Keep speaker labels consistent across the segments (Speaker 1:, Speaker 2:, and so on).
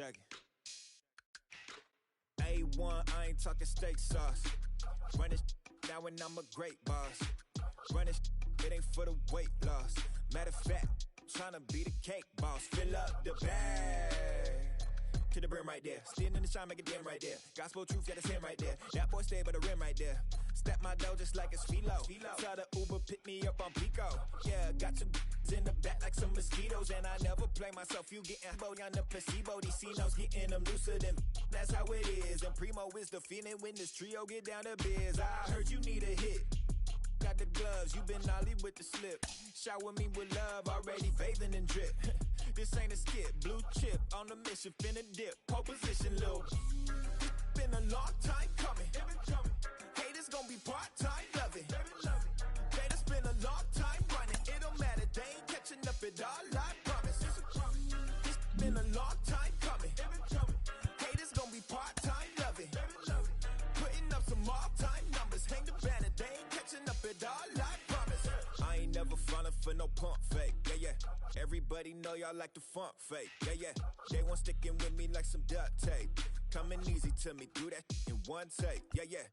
Speaker 1: Check it. A1, I ain't talking steak sauce. Run this now and I'm a great boss. Run this, it ain't for the weight loss. Matter of fact, tryna be the cake boss. Fill up the bag to the brim right there. Standing in the shine, make a dim right there. Gospel truth, yeah, that's him right there. That boy stay by the rim right there. Step my dough just like it's philo. Tell the Uber, pick me up on Pico. Yeah, got two in the back like some mosquitoes. And I never play myself, you getting bold on the placebo. These C-notes getting them looser than that's how it is. And Primo is the feeling when this trio get down to biz. I heard you need a hit. Got the gloves, you been ollie with the slip. Shower me with love, already bathing in drip. This ain't a skip, blue chip on the mission, finna dip. Pole position, little. Been a long time coming. Haters gon' be part-time, love it. They done spend a long time running. It don't matter, they ain't catching up at all, I promise. It's been a long time coming. Haters gon' be part-time, love it. Putting up some all-time numbers. Hang the banner, they ain't catching up at all, I promise. I ain't never falling for no pump fake, yeah, yeah. Everybody know y'all like the funk fake, yeah, yeah. They want sticking with me like some duct tape. Coming easy to me, do that in one take, yeah, yeah.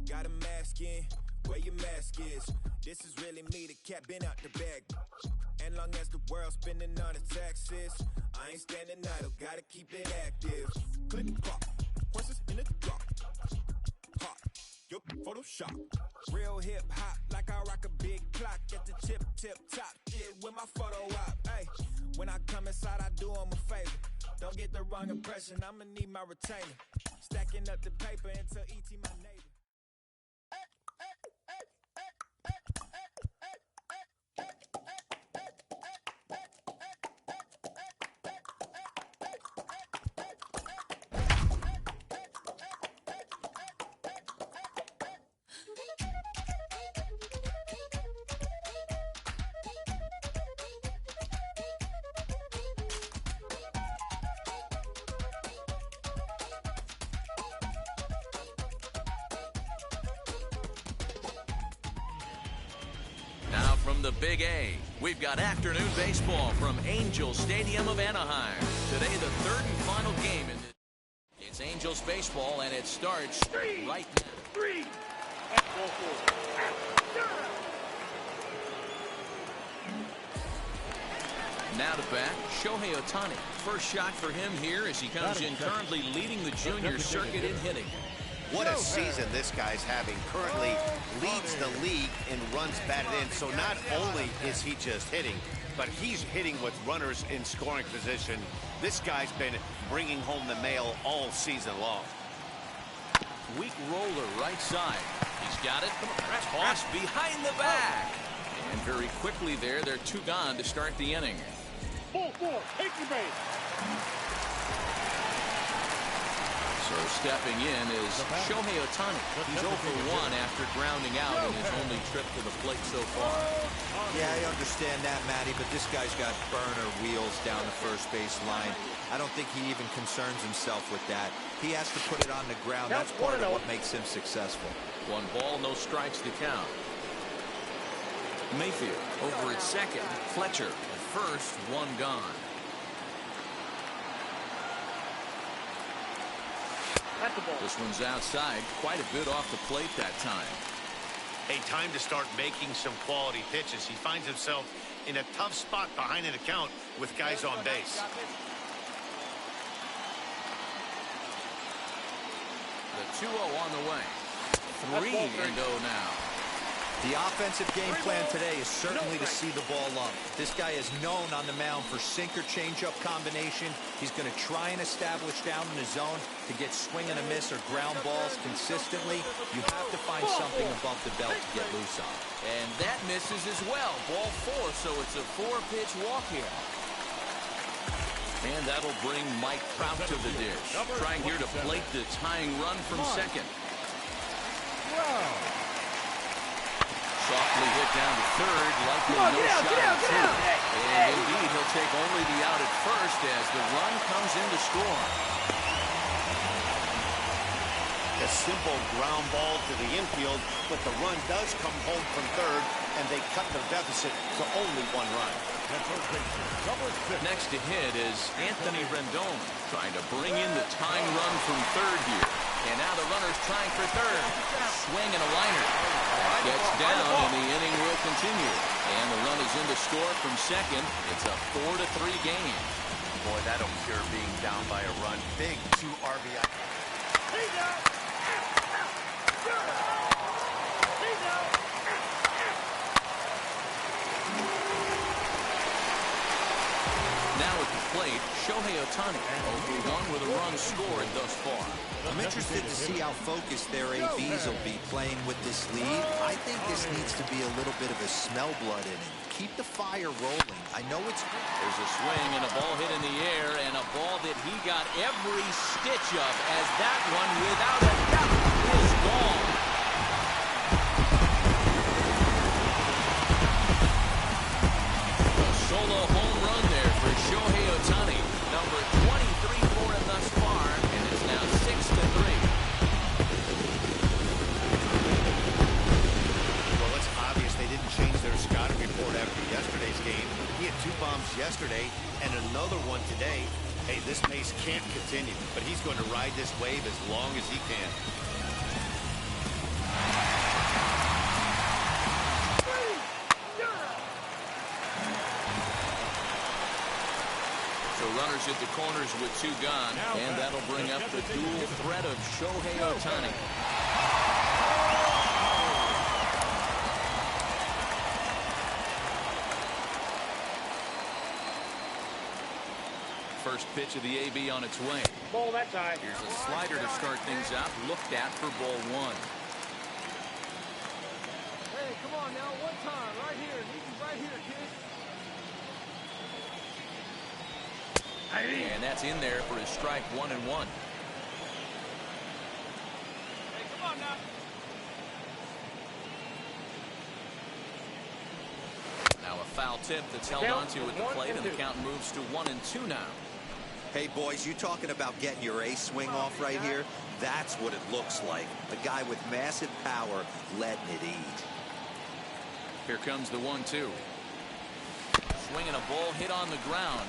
Speaker 1: Got a mask in, where your mask is. This is really me, the cat been out the bag. And long as the world's spending on the taxes, I ain't standing idle, gotta keep it active. Click, clock, horses in the drop. Hot, yup, Photoshop. Real hip hop, like I rock a big clock at the tip top. Yeah, with my photo op. Hey, when I come inside, I do 'em a favor. Don't get the wrong impression, I'ma need my retainer. Stacking up the paper until E.T. my neighbor.
Speaker 2: From the Big A, we've got afternoon baseball from Angels Stadium of Anaheim. Today, the third and final game. It's Angels baseball, and it starts right now. Now to bat, Shohei Ohtani. First shot for him here as he comes in currently leading the junior circuit in hitting.
Speaker 3: What a season this guy's having. Currently leads the league in runs batted in. So not only is he just hitting, but he's hitting with runners in scoring position. This guy's been bringing home the mail all season long.
Speaker 2: Weak roller right side. He's got it. Toss behind the back. And very quickly there, they're two gone to start the inning.
Speaker 4: Take your base.
Speaker 2: So stepping in is Shohei Ohtani. He's 0 for 1 after grounding out in his only trip to the plate so far.
Speaker 5: Yeah, I understand that, Matty, but this guy's got burner wheels down the first base line. I don't think he even concerns himself with that. He has to put it on the ground. That's part of what makes him successful.
Speaker 2: 1 ball, no strikes to count. Mayfield over at second. Fletcher at first, 1 gone. This one's outside, quite a bit off the plate that time.
Speaker 3: A time to start making some quality pitches. He finds himself in a tough spot behind an account with guys on base.
Speaker 2: The 2-0 on the way. 3-0 now.
Speaker 5: The offensive game plan today is certainly to see the ball up. This guy is known on the mound for sinker changeup combination. He's going to try and establish down in the zone to get swing and a miss or ground balls consistently. You have to find something above the belt to get loose on.
Speaker 2: And that misses as well. Ball 4, so it's a 4-pitch walk here. And that'll bring Mike Trout to the dish. Trying here to plate the tying run from second. Softly hit down to third, likely no shot at two. And indeed, he'll take only the out at first as the run comes in to score.
Speaker 3: A simple ground ball to the infield, but the run does come home from third, and they cut the deficit to only 1 run.
Speaker 2: Next to hit is Anthony Rendon, trying to bring in the tying run from third here. And now the runner's trying for third. Swing and a liner. Gets down, and the inning will continue. And the run is in to score from second. It's a 4-3 game.
Speaker 3: Boy, that'll cure being down by a run. Big 2 RBI.
Speaker 2: Now at the plate, Shohei Ohtani, 0-1 with a run scored thus far.
Speaker 5: I'm interested to see how focused their ABs will be playing with this lead. I think this needs to be a little bit of a smell blood inning. Keep the fire rolling. I know it's...
Speaker 2: There's a swing and a ball hit in the air, and a ball that he got every stitch of, as that one, without a doubt, is gone. A solo home run there for Shohei Ohtani, number 23 for him thus far, and it's now 6-3.
Speaker 3: Well, it's obvious they didn't change their scouting report after yesterday's game. He had 2 bombs yesterday and another one today. Hey, this pace can't continue, but he's going to ride this wave as long as he can.
Speaker 2: So runners at the corners with 2 gone, and that'll bring up the dual threat of Shohei Ohtani. First pitch of the AB on its way.
Speaker 4: Ball that side.
Speaker 2: Here's a slider to start things out, looked at for ball 1.
Speaker 6: Hey, come on now, one time, right here. This is right here, kid.
Speaker 2: And that's in there for his strike 1-1.
Speaker 6: Hey, come on now.
Speaker 2: Now a foul tip that's held onto at the plate, and the count moves to 1-2 now.
Speaker 5: Hey, boys, you talking about getting your ace swing off right here? That's what it looks like. A guy with massive power letting it eat.
Speaker 2: Here comes the 1-2. Swinging a ball hit on the ground.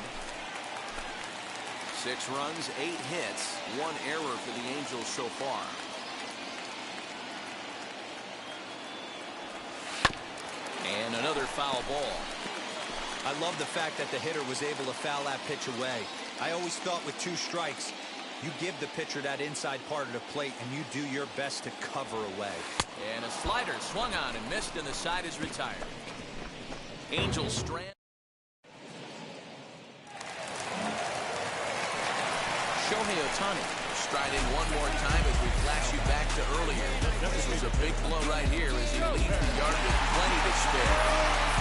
Speaker 2: 6 runs, 8 hits, 1 error for the Angels so far. And another foul ball.
Speaker 5: I love the fact that the hitter was able to foul that pitch away. I always thought with 2 strikes, you give the pitcher that inside part of the plate and you do your best to cover away.
Speaker 2: And a slider swung on and missed, and the side is retired. Angels strand. Shohei Ohtani stride in one more time as we flash you back to earlier. This was a big blow right here as he leaves the yard with plenty to spare.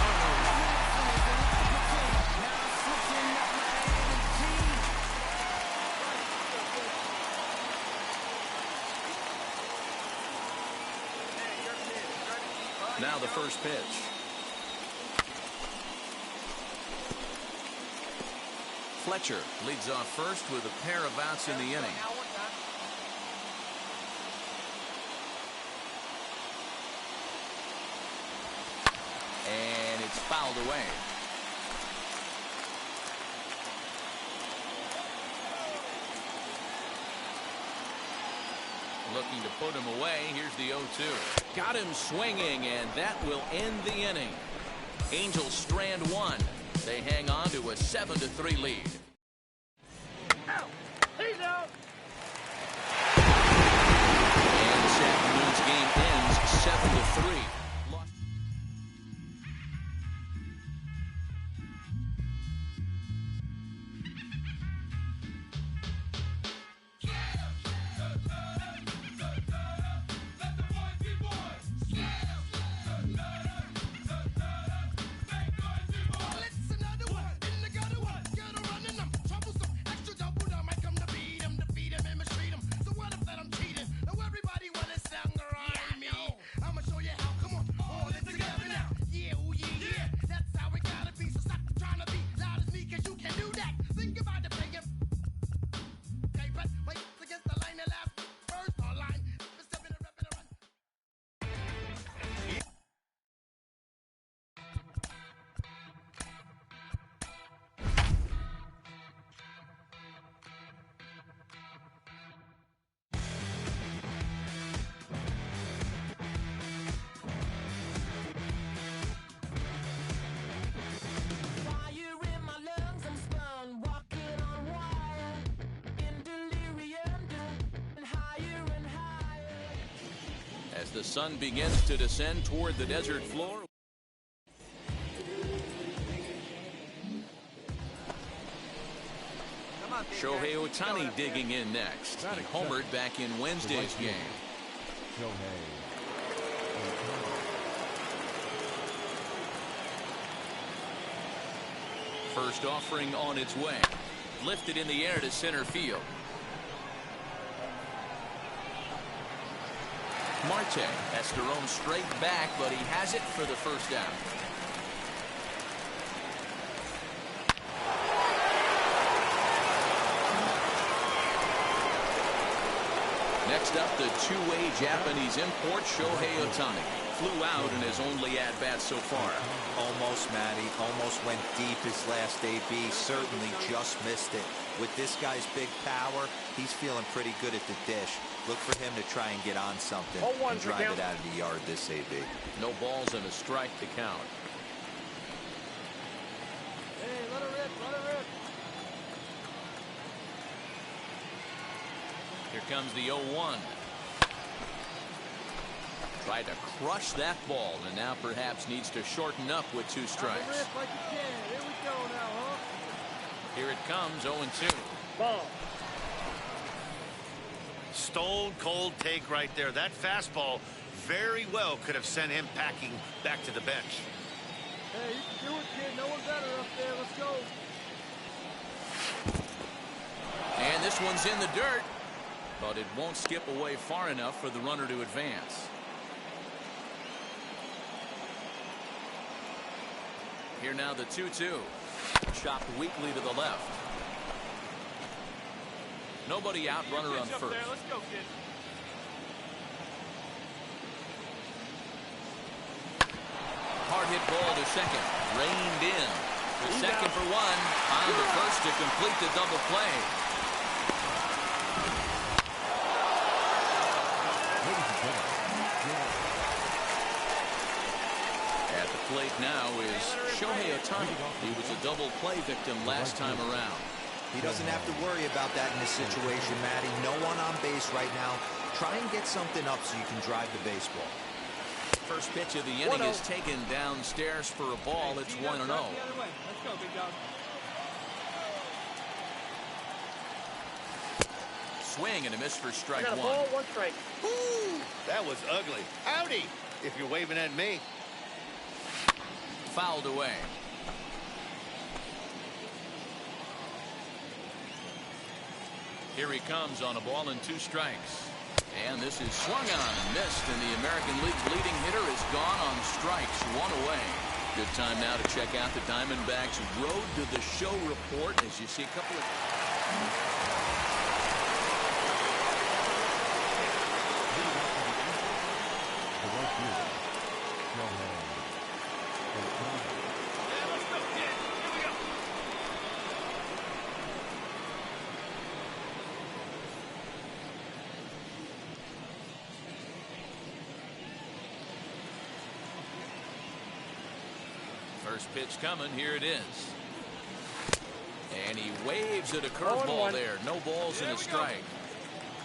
Speaker 2: Now the first pitch. Fletcher leads off first with a pair of outs in the inning. And it's fouled away. Looking to put him away. Here's the 0-2. Got him swinging, and that will end the inning. Angels strand 1. They hang on to a 7-3 lead.
Speaker 4: Out. He's out.
Speaker 2: And this afternoon's game ends 7-3. As the sun begins to descend toward the desert floor. Shohei Ohtani digging in next. He homered back in Wednesday's game. First offering on its way. Lifted in the air to center field. Marte has to roam straight back, but he has it for the first down. Next up, the two-way Japanese import Shohei Ohtani. Flew out in his only at-bat so far.
Speaker 5: Almost, Matty. Almost went deep his last AB. Certainly just missed it. With this guy's big power, he's feeling pretty good at the dish. Look for him to try and get on something and drive it out of the yard this AB.
Speaker 2: No balls and a strike to count.
Speaker 6: Hey, let her rip, let her rip.
Speaker 2: Here comes the 0-1. Tried to crush that ball, and now perhaps needs to shorten up with 2 strikes.
Speaker 6: Rip like you can. Here we go now, huh?
Speaker 2: Here it comes, 0-2.
Speaker 6: Ball.
Speaker 3: Stone cold take right there. That fastball very well could have sent him packing back to the bench.
Speaker 6: Hey, you can do it, kid. No one better up there. Let's go.
Speaker 2: And this one's in the dirt, but it won't skip away far enough for the runner to advance. Here now the 2-2. Chopped weakly to the left. Nobody out, runner on first.
Speaker 6: Let's go, kid.
Speaker 2: Hard hit ball to second. Reined in. The second for one. On to first to complete the double play. At the plate now is Shohei Ohtani. He was a double play victim last time around.
Speaker 5: He doesn't have to worry about that in this situation, Matty. No one on base right now. Try and get something up so you can drive the baseball.
Speaker 2: First pitch of the inning is taken downstairs for a ball. It's 1-0.
Speaker 6: Let's go, big dog.
Speaker 2: Swing and a miss for strike one.
Speaker 6: Ball, 1 strike.
Speaker 3: Ooh, that was ugly. Howdy, if you're waving at me.
Speaker 2: Fouled away. Here he comes on a ball and 2 strikes. And this is swung on and missed, and the American League's leading hitter is gone on strikes, 1 away. Good time now to check out the Diamondbacks' Road to the Show report as you see a couple of... First pitch coming. Here it is. And he waves at a curveball there. No balls and a strike.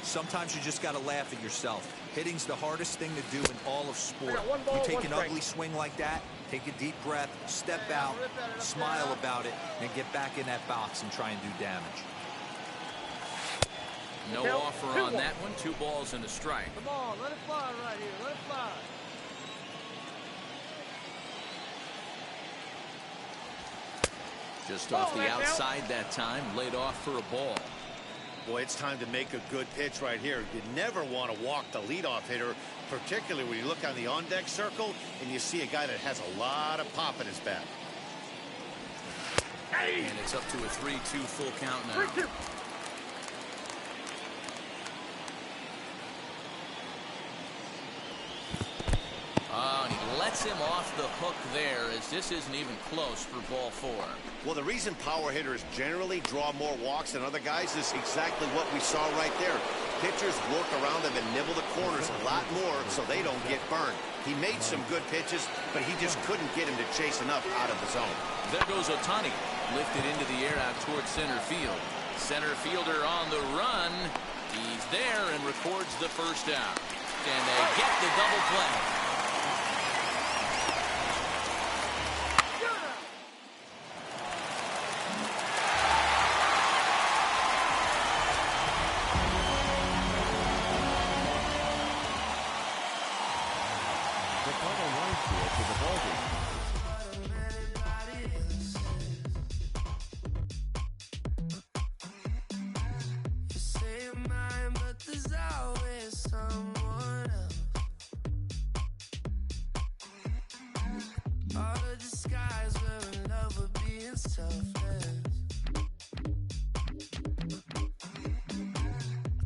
Speaker 5: Sometimes you just got to laugh at yourself. Hitting's the hardest thing to do in all of sport.
Speaker 6: Ball,
Speaker 5: you take an
Speaker 6: strike.
Speaker 5: ugly swing like that, take a deep breath, step out, smile about it, and get back in that box and try and do damage.
Speaker 2: No offer on that one. 2 balls and a strike.
Speaker 6: Come on, let it fly right here. Let it fly.
Speaker 2: Just off the outside that time, laid off for a ball.
Speaker 3: Boy, it's time to make a good pitch right here. You never want to walk the leadoff hitter, particularly when you look on the on-deck circle and you see a guy that has a lot of pop in his bat.
Speaker 2: And it's up to a 3-2 full count now.
Speaker 6: 3-2.
Speaker 2: And he lets him off the hook there, as this isn't even close for ball 4.
Speaker 3: Well, the reason power hitters generally draw more walks than other guys is exactly what we saw right there. Pitchers work around them and nibble the corners a lot more so they don't get burned. He made some good pitches, but he just couldn't get him to chase enough out of the zone.
Speaker 2: There goes Ohtani, lifted into the air out towards center field. Center fielder on the run. He's there and records the first out. and they get the double play.
Speaker 7: The final line score for the ball game.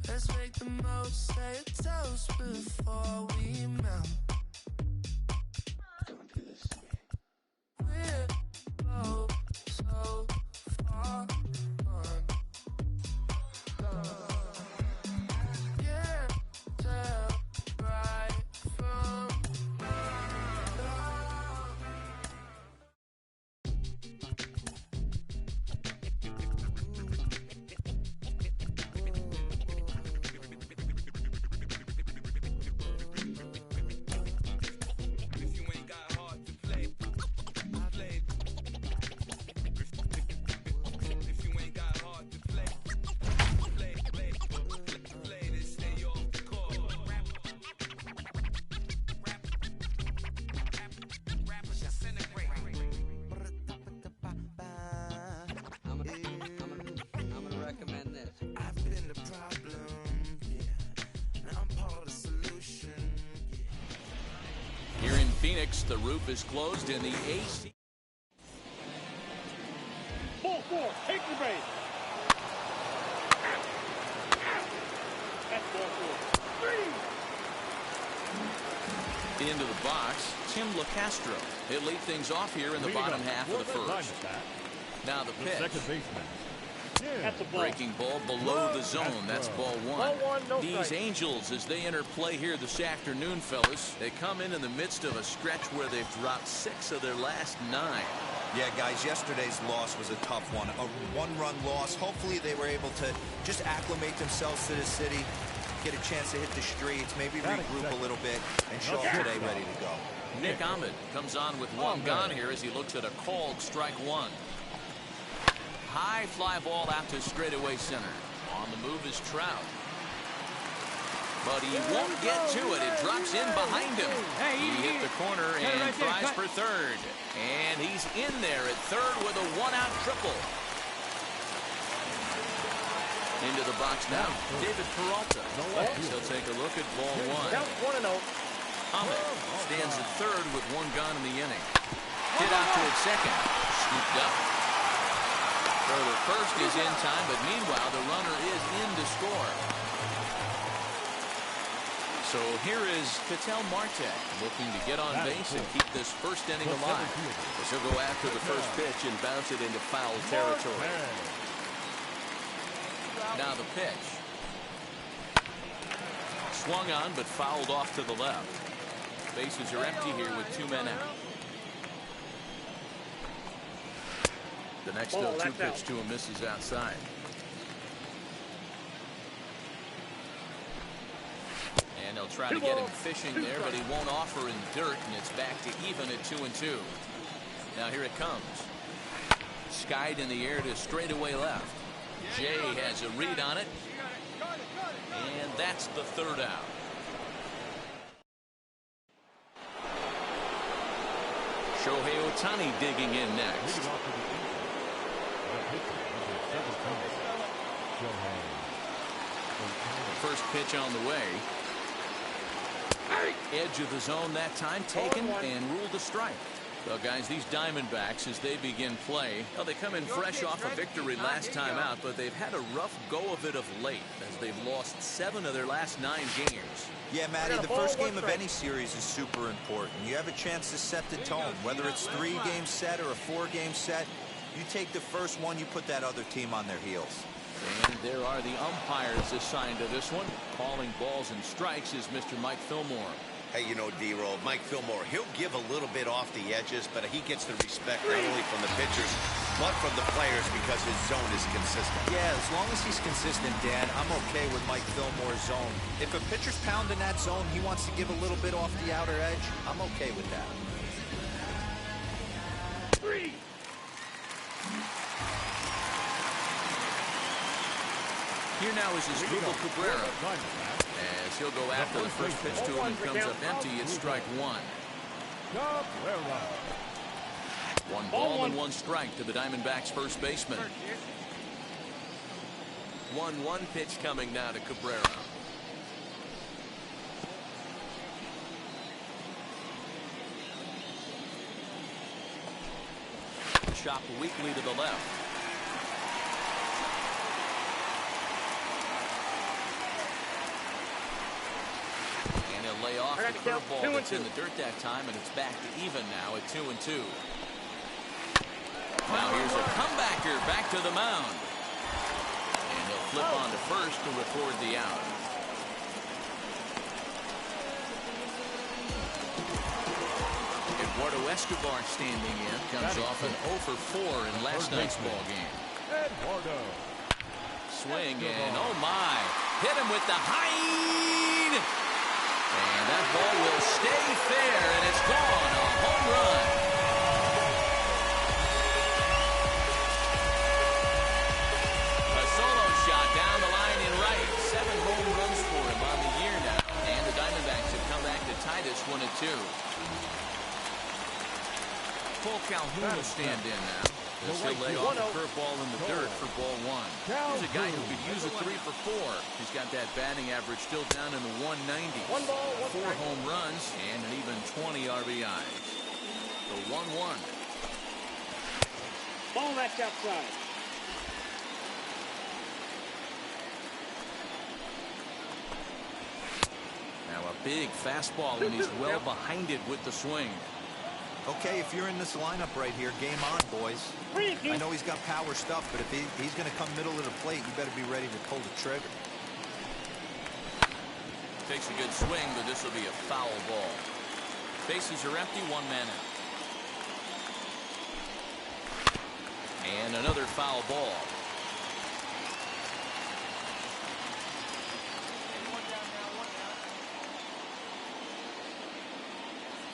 Speaker 8: Let's make the most, say a toast before we melt. We're both so far gone. Can't tell right from
Speaker 2: Here in Phoenix, the roof is closed in the AC.
Speaker 4: Ball four. Take the base. That's ball four. Three.
Speaker 2: Into the box, Tim LaCastro. He'll lead things off here in the bottom half of the first. Now the pitch.
Speaker 7: Second baseman.
Speaker 4: That's a ball.
Speaker 2: Breaking ball below the zone. That's ball one.
Speaker 4: Ball one, no
Speaker 2: These
Speaker 4: strike.
Speaker 2: Angels, as they enter play here this afternoon, fellas, they come in the midst of a stretch where they've dropped 6 of their last 9.
Speaker 5: Yeah, guys, yesterday's loss was a tough one. A one-run loss. Hopefully they were able to just acclimate themselves to the city, get a chance to hit the streets, maybe regroup a little bit, and show up today ready to go.
Speaker 2: Nick Ahmed comes on with one gone here as he looks at a called strike one. High fly ball out to straightaway center. On the move is Trout. But he won't get to it. It drops in behind him. He hit the corner and tries for third. And he's in there at third with a one-out triple. Into the box now, David Peralta. He'll take a look at ball one.
Speaker 4: That's 1-0.
Speaker 2: Ahmed stands at third with one gone in the inning. Hit out to its second. Scooped up. So the first is in time, but meanwhile the runner is in to score. So here is Ketel Marte looking to get on base and keep this first inning alive. He'll go after the first pitch and bounce it into foul territory. Now the pitch. Swung on but fouled off to the left. Bases are empty here with 2 men out. The next 0-2 pitch to him misses outside. And they'll try to get him fishing there, but he won't offer in dirt, and it's back to even at 2-2. Now here it comes. Skied in the air to straightaway left. Jay has a read on it. And that's the third out. Shohei Ohtani digging in next. First pitch on the way. Edge of the zone that time taken and ruled a strike. Well, guys, these Diamondbacks, as they begin play, well, they come in fresh off a victory last time out, but they've had a rough go of it of late as they've lost 7 of their last 9 games.
Speaker 5: Yeah, Matty, the first game of any series is super important. You have a chance to set the tone, whether it's 3-game set or a 4-game set. You take the first one, you put that other team on their heels.
Speaker 2: And there are the umpires assigned to this one. Calling balls and strikes is Mr. Mike Fillmore.
Speaker 3: Hey, you know, D-Roll, Mike Fillmore, he'll give a little bit off the edges, but he gets the respect not only from the pitchers, but from the players because his zone is consistent.
Speaker 5: Yeah, as long as he's consistent, Dan, I'm okay with Mike Fillmore's zone. If a pitcher's pounding that zone, he wants to give a little bit off the outer edge, I'm okay with that.
Speaker 4: 3.
Speaker 2: Here now is Asdrubal Cabrera. As he'll go after the first pitch to him and comes up empty, it's strike one. One ball and one strike to the Diamondbacks first baseman. 1-1 pitch coming now to Cabrera. Chop weakly to the left. And he'll lay off the curveball that's in the dirt that time, and it's back to even now at 2-2. Now here's a comebacker back to the mound. And he'll flip on to first to record the out. Eduardo Escobar standing in. Comes off an 0 for 4 in last night's ball game. Swing and oh my. Hit him with the height. And that ball will stay fair, and it's gone. A home run. A solo shot down the line in right. 7 home runs for him on the year now. And the Diamondbacks have come back to tie this one at 2. Cole Calhoun will stand in now. This will lay off a curveball in the dirt for ball 1. Here's a guy who could use a 3 for 4. He's got that batting average still down in the 190s. 4 home runs and an even 20 RBIs. The 1-1.
Speaker 4: Ball that's outside.
Speaker 2: Now a big fastball, and he's well behind it with the swing.
Speaker 5: Okay, if you're in this lineup right here, game on, boys. I know he's got power stuff, but if he's going to come middle of the plate, you better be ready to pull the trigger.
Speaker 2: Takes a good swing, but this will be a foul ball. Bases are empty, 1 man out. And another foul ball.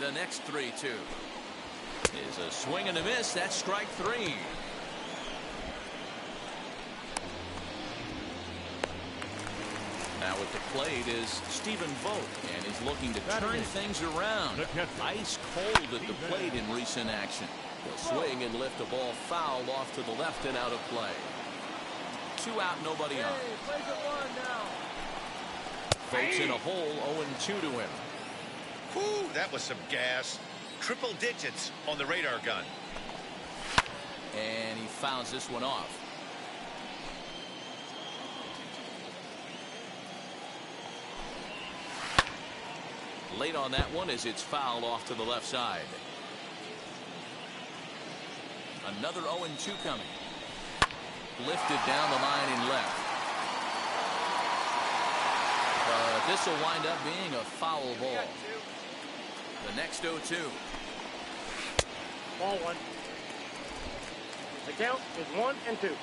Speaker 2: The next 3-2 is a swing and a miss. That's strike 3. Now at the plate is Stephen Vogt, and he's looking to turn things around. Ice cold at the plate in recent action. He'll swing and lift a ball foul off to the left and out of play. 2 out, nobody on. Vogt's in a hole, 0-2 to him.
Speaker 3: Whew, that was some gas. Triple digits on the radar gun.
Speaker 2: And he fouls this one off. Late on that one as it's fouled off to the left side. Another 0-2 coming. Lifted down the line in left. But this will wind up being a foul ball. The next 0-2.
Speaker 4: Ball 1. The count is 1-2.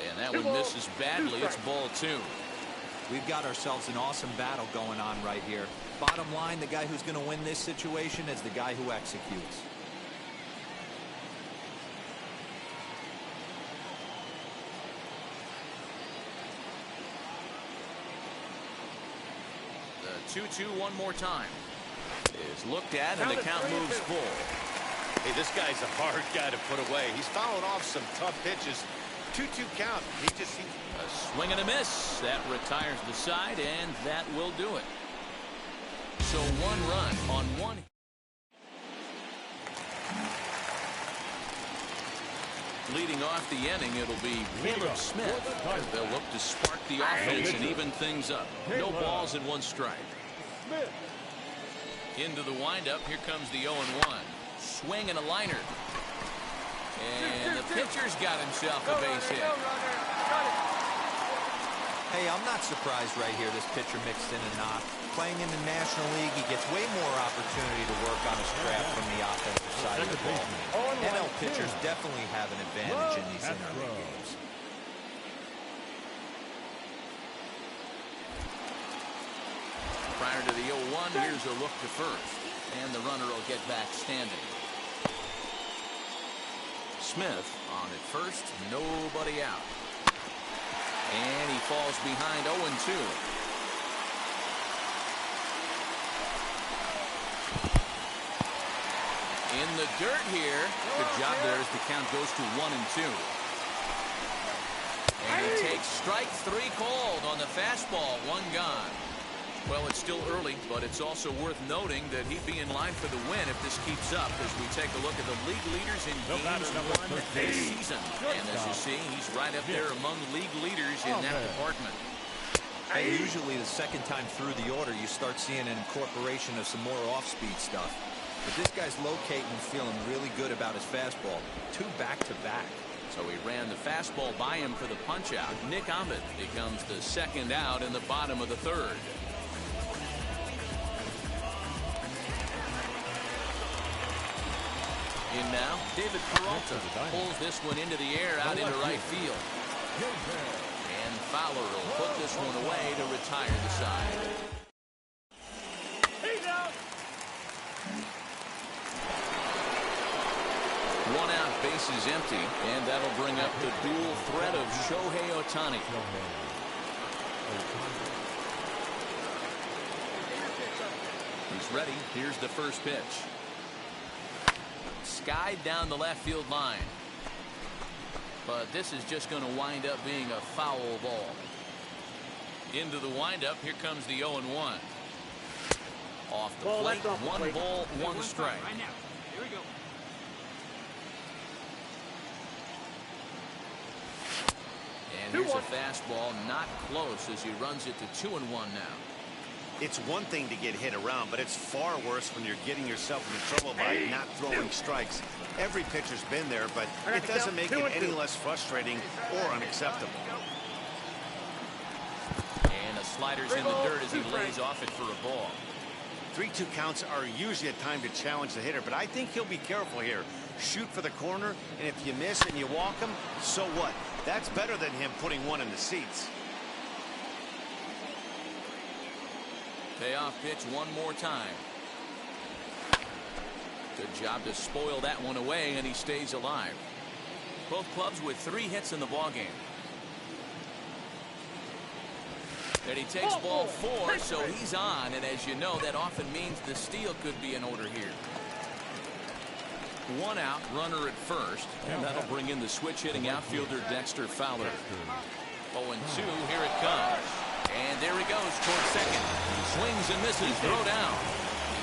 Speaker 2: And that one misses badly. It's ball 2.
Speaker 5: We've got ourselves an awesome battle going on right here. Bottom line, the guy who's going to win this situation is the guy who executes.
Speaker 2: The 2-2 one more time is looked at, and the count moves full.
Speaker 3: Hey, this guy's a hard guy to put away. He's fouling off some tough pitches. 2-2 count. A
Speaker 2: swing and a miss. That retires the side, and that will do it. So 1 run on 1. Leading off the inning, it'll be Caleb Smith. They'll look to spark the offense and even things up. No balls and 1 strike. Into the windup. Here comes the 0-1. Swing and a liner. And the pitcher's got himself a base hit.
Speaker 5: Hey, I'm not surprised right here this pitcher mixed in a knock. Playing in the National League, he gets way more opportunity to work on his craft from the offensive side of the ball. NL pitchers definitely have an advantage in these interleague games.
Speaker 2: Prior to the 0-1, here's a look to first. And the runner will get back standing. Smith on at first, nobody out. And he falls behind 0-2. In the dirt here. Good job there as the count goes to 1-2. And he takes strike 3 called on the fastball. 1 gone. Well, it's still early, but it's also worth noting that he'd be in line for the win if this keeps up as we take a look at the league leaders in games won this season. And as you see, he's right up there among league leaders in that department.
Speaker 5: Hey, usually the second time through the order, you start seeing an incorporation of some more off-speed stuff. But this guy's locating and feeling really good about his fastball. 2 back-to-back.
Speaker 2: So he ran the fastball by him for the punch-out. Nick Ahmed becomes the second out in the bottom of the 3rd. In now, David Peralta pulls this one into the air out into right field. And Fowler will put this one away to retire the side. One out, bases empty, and that'll bring up the dual threat of Shohei Ohtani. He's ready. Here's the first pitch. Skied down the left field line. But this is just going to wind up being a foul ball. Into the windup, here comes the 0-1. Off the plate, 1 ball, 1 strike.
Speaker 6: Right now. Here we go.
Speaker 2: And here's a fastball, not close as he runs it to 2-1 now.
Speaker 3: It's one thing to get hit around, but it's far worse when you're getting yourself into trouble by not throwing strikes. Every pitcher's been there, but it doesn't make it any less frustrating or unacceptable.
Speaker 2: And a slider's in the dirt as he lays off it for a ball.
Speaker 3: 3-2 counts are usually a time to challenge the hitter, but I think he'll be careful here. Shoot for the corner, and if you miss and you walk him, so what? That's better than him putting one in the seats.
Speaker 2: Payoff pitch one more time. Good job to spoil that one away, and he stays alive. Both clubs with 3 hits in the ballgame. And he takes ball 4, so he's on, and as you know, that often means the steal could be in order here. 1 out, runner at first, and that'll bring in the switch-hitting outfielder Dexter Fowler. 0-2, here it comes. And there he goes towards second. Swings and misses, throw down.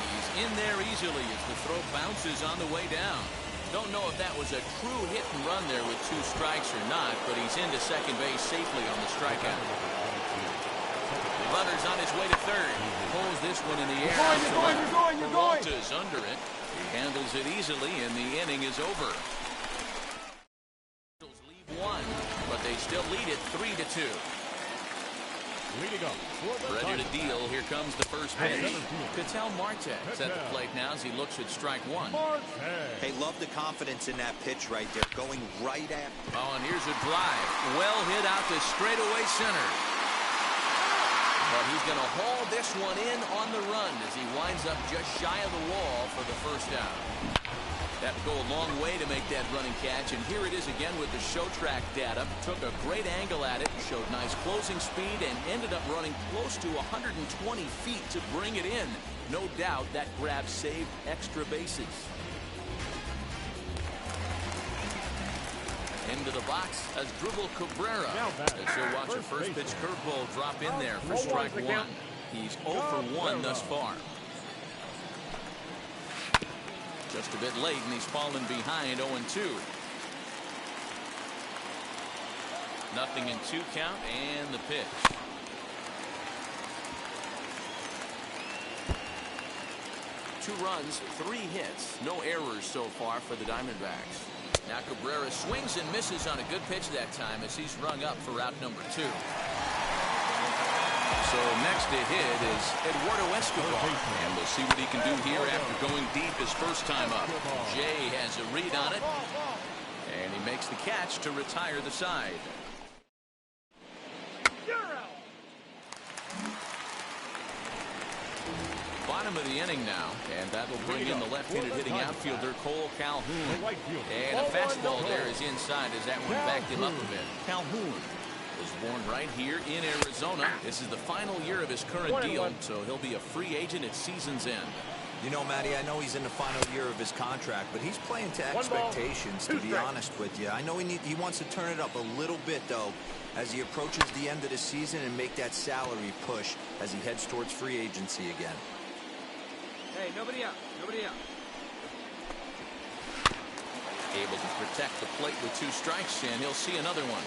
Speaker 2: He's in there easily as the throw bounces on the way down. Don't know if that was a true hit and run there with 2 strikes or not, but he's into second base safely on the strikeout. Runner's on his way to third. Pulls this one in the air. Peralta's under it. He handles it easily, and the inning is over. Leave 1, but they still lead it 3-2. Ready to deal. Here comes the first pitch. Ketel Marte at the plate now as he looks at strike 1.
Speaker 5: Hey, love the confidence in that pitch right there, going right at.
Speaker 2: Oh, and here's a drive. Well hit out to straightaway center. But he's going to haul this one in on the run as he winds up just shy of the wall for the first out. That would go a long way to make that running catch, and here it is again with the show track data. Took a great angle at it, showed nice closing speed, and ended up running close to 120 feet to bring it in. No doubt that grab saved extra bases. Into the box as Dribble Cabrera. As you'll watch a first pitch curveball drop in there for strike 1. He's 0 for 1 thus far. Just a bit late, and he's fallen behind 0-2. Nothing in 2 count, and the pitch. Two runs, 3 hits, no errors so far for the Diamondbacks. Now Cabrera swings and misses on a good pitch that time as he's rung up for out number 2. So next to hit is Eduardo Escobar. And we'll see what he can do here after going deep his first time up. Jay has a read on it. And he makes the catch to retire the side. Bottom of the inning now, and that will bring in the left-handed hitting outfielder Cole Calhoun. And a fastball there is inside as that one backed him up a bit. Calhoun was born right here in Arizona. This is the final year of his current deal, so he'll be a free agent at season's end.
Speaker 5: You know, Matty, I know he's in the final year of his contract, but he's playing to expectations, to be honest with you. I know he wants to turn it up a little bit, though, as he approaches the end of the season and make that salary push as he heads towards free agency again.
Speaker 6: Hey, nobody out. Nobody out.
Speaker 2: Able to protect the plate with 2 strikes, and he'll see another one.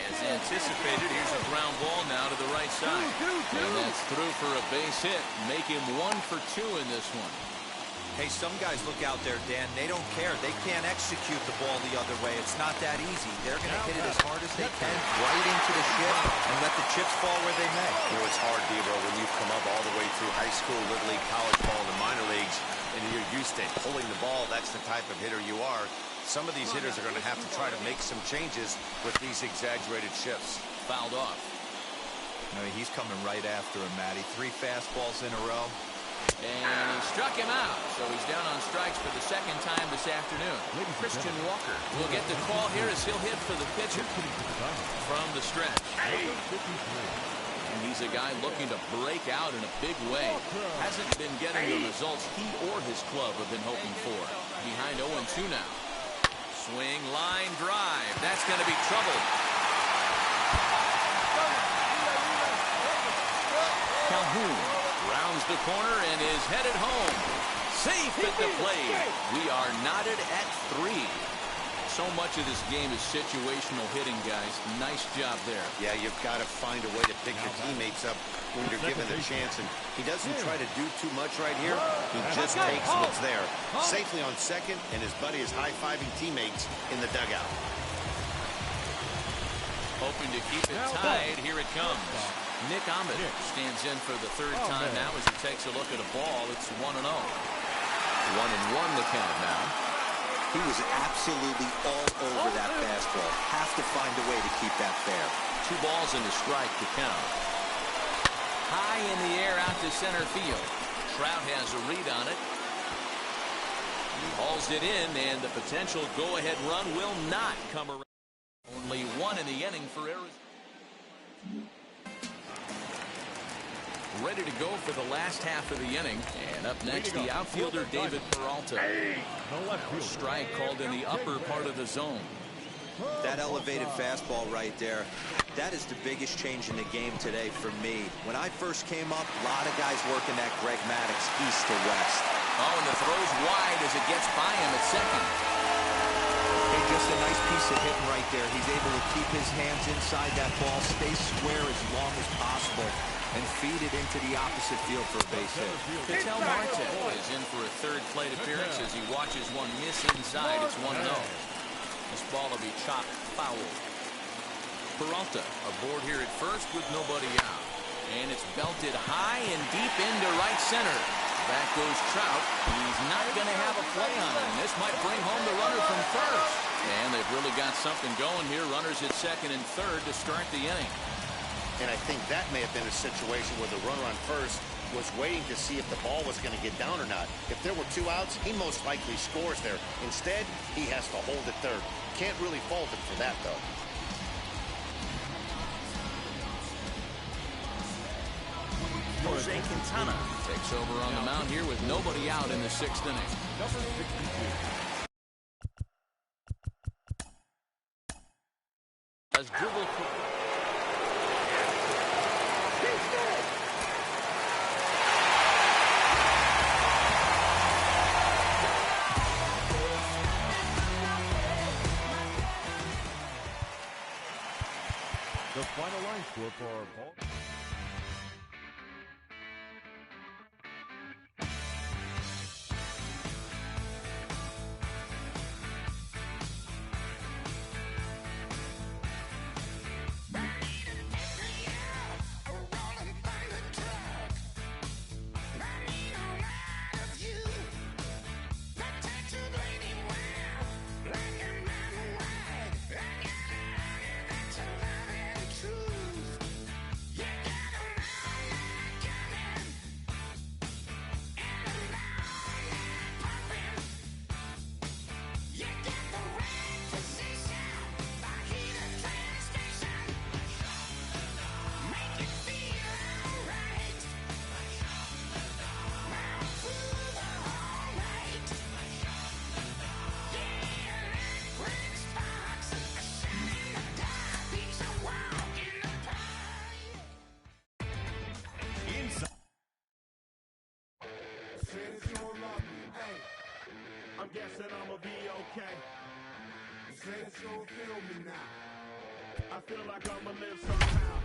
Speaker 2: As anticipated, here's a ground ball now to the right side. And that's through for a base hit. Make him 1 for 2 in this one.
Speaker 5: Hey, some guys look out there, Dan. They don't care. They can't execute the ball the other way. It's not that easy. They're going to hit it as hard as they can, right into the chip, and let the chips fall where they may.
Speaker 3: You know, it's hard, Debo, when you've come up all the way through high school, little league, college ball, and the minor leagues, and you're used to pulling the ball. That's the type of hitter you are. Some of these hitters are going to have to try to make some changes with these exaggerated shifts.
Speaker 2: Fouled off.
Speaker 5: I mean, he's coming right after him, Matty. 3 fastballs in a row.
Speaker 2: And he struck him out, so he's down on strikes for the second time this afternoon. Christian Walker will get the call here as he'll hit for the pitcher from the stretch. And he's a guy looking to break out in a big way. Hasn't been getting the results he or his club have been hoping for. Behind 0-2 now. Swing, line, drive. That's going to be trouble. Calhoun rounds the corner and is headed home. Safe at the plate. We are knotted at 3. So much of this game is situational hitting, guys. Nice job there.
Speaker 3: Yeah, you've got to find a way to pick your teammates up when you're given the chance. And he doesn't try to do too much right here. He just takes what's there. Safely on second, and his buddy is high-fiving teammates in the dugout.
Speaker 2: Hoping to keep it tied. Here it comes. Nick Ahmed stands in for the 3rd time now as he takes a look at a ball. It's 1-0. 1-1 the count now.
Speaker 5: He was absolutely all over that fastball. Have to find a way to keep that fair.
Speaker 2: 2 balls and a strike to count. High in the air out to center field. Trout has a read on it. He hauls it in, and the potential go-ahead run will not come around. Only 1 in the inning for Arizona. Ready to go for the last half of the inning. And up next, the outfielder David Peralta. A strike called in the upper part of the zone.
Speaker 5: That elevated fastball right there, that is the biggest change in the game today for me. When I first came up, a lot of guys working that Greg Maddux east to west.
Speaker 2: Oh, and the throw's wide as it gets by him at second.
Speaker 5: Hey, just a nice piece of hitting right there. He's able to keep his hands inside that ball, stay square as long as possible, and feed it into the opposite field for a base hit.
Speaker 2: Ketel Marte is in for a 3rd plate appearance as he watches one miss inside. It's 1-0. This ball will be chopped foul. Peralta aboard here at first with nobody out. And it's belted high and deep into right center. Back goes Trout. He's not going to have a play on it. And this might bring home the runner from first. And they've really got something going here. Runners at second and third to start the inning.
Speaker 3: And I think that may have been a situation where the runner on first was waiting to see if the ball was going to get down or not. If there were 2 outs, he most likely scores there. Instead, he has to hold it third. Can't really fault him for that, though.
Speaker 2: Jose Quintana takes over on the mound here with nobody out in the 6th inning. As dribble.
Speaker 7: The final line score for our ball.
Speaker 9: Said that you don't love me. Hey,
Speaker 4: I'm guessing I'ma be okay.
Speaker 9: you said that you don't feel me now.
Speaker 4: I feel like I'ma live somehow.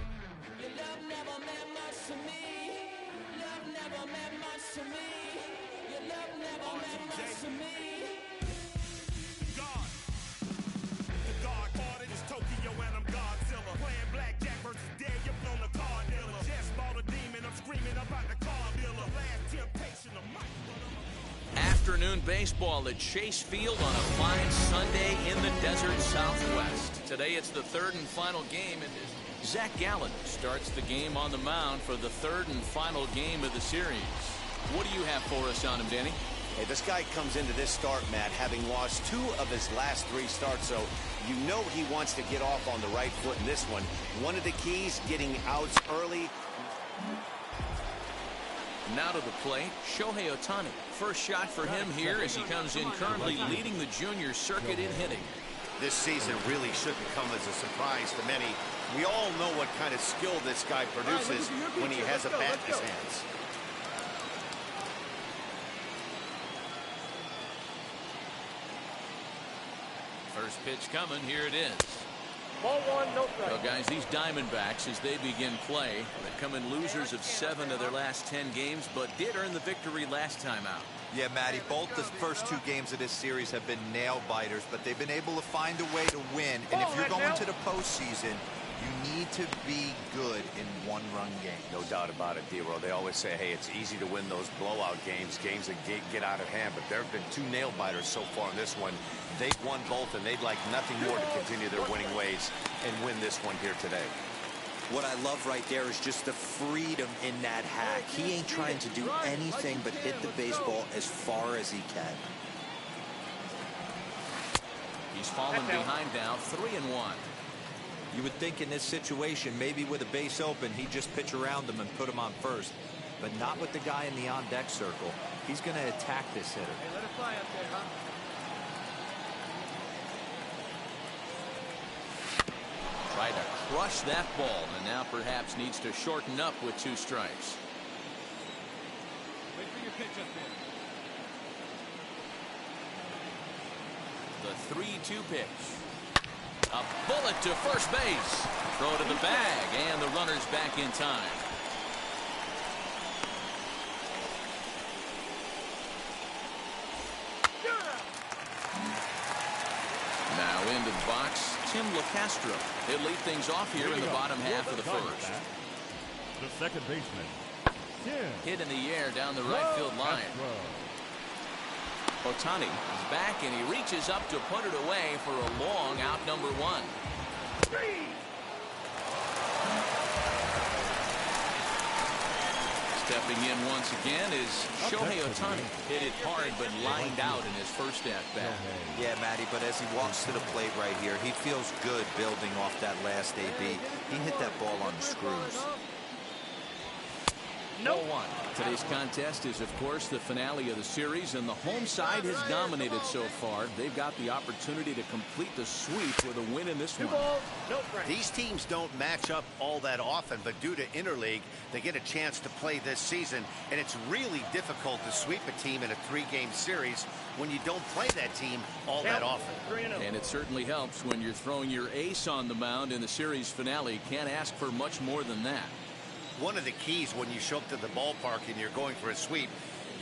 Speaker 8: Your love never meant much to me. Love never meant much to me. Your love never meant much to me.
Speaker 4: God. The God parted is Tokyo and I'm Godzilla. Playing blackjack versus dead, you're on the card dealer. Just bought a demon, I'm screaming about the car dealer. Last temptation of Mike.
Speaker 2: Afternoon baseball at Chase Field on a fine Sunday in the desert Southwest. Today it's the third and final game, and Zach Gallen starts the game on the mound for the third and final game of the series. What do you have for us on him, Danny?
Speaker 3: Hey, this guy comes into this start, Matt, having lost 2 of his last 3 starts, so you know he wants to get off on the right foot in this one. One of the keys, getting outs early.
Speaker 2: Now to the plate, Shohei Ohtani. First shot for him here as he comes in currently leading the junior circuit in hitting.
Speaker 3: This season really shouldn't come as a surprise to many. We all know what kind of skill this guy produces when he has a bat in his hands.
Speaker 2: First pitch coming, here it is.
Speaker 4: Ball 1, no strike.
Speaker 2: Well, guys, these Diamondbacks, as they begin play, they come in losers of 7 of their last 10 games, but did earn the victory last time out.
Speaker 5: Yeah, Matty, both the first 2 games of this series have been nail-biters, but they've been able to find a way to win. And if you're going to the postseason, you need to be good in one-run games.
Speaker 3: No doubt about it, D-Row. They always say, hey, it's easy to win those blowout games, games that get out of hand, but there have been 2 nail-biters so far in this one. They've won both, and they'd like nothing more to continue their winning ways and win this one here today.
Speaker 5: What I love right there is just the freedom in that hack. He ain't trying to do anything but hit the baseball as far as he can.
Speaker 2: He's fallen behind now, 3-1.
Speaker 5: You would think in this situation, maybe with a base open, he'd just pitch around him and put him on first. But not with the guy in the on-deck circle. He's going to attack this hitter.
Speaker 6: Hey, let it fly up there, huh?
Speaker 2: Tried to crush that ball, and now perhaps needs to shorten up with 2 strikes.
Speaker 6: Wait for your pitch up there.
Speaker 2: The 3-2 pitch. A bullet to first base. Throw to the bag, and the runner's back in time. Now into the box, Tim LaCastro. He'll lead things off here in the bottom half of the first.
Speaker 7: The second baseman, Tim.
Speaker 2: Hit in the air down the right field line. Ohtani is back, and he reaches up to put it away for a long out number 1. Stepping in once again is Shohei Ohtani. Hit it hard, but lined out in his first at-bat.
Speaker 5: Yeah, Matty, but as he walks to the plate right here, he feels good building off that last AB. He hit that ball on the screws.
Speaker 2: 0-1. Today's contest is, of course, the finale of the series, and the home side has dominated so far. They've got the opportunity to complete the sweep with a win in this one.
Speaker 3: These teams don't match up all that often, but due to interleague, they get a chance to play this season, and it's really difficult to sweep a team in a 3-game series when you don't play that team all that often.
Speaker 2: And it certainly helps when you're throwing your ace on the mound in the series finale. Can't ask for much more than that.
Speaker 3: One of the keys when you show up to the ballpark and you're going for a sweep,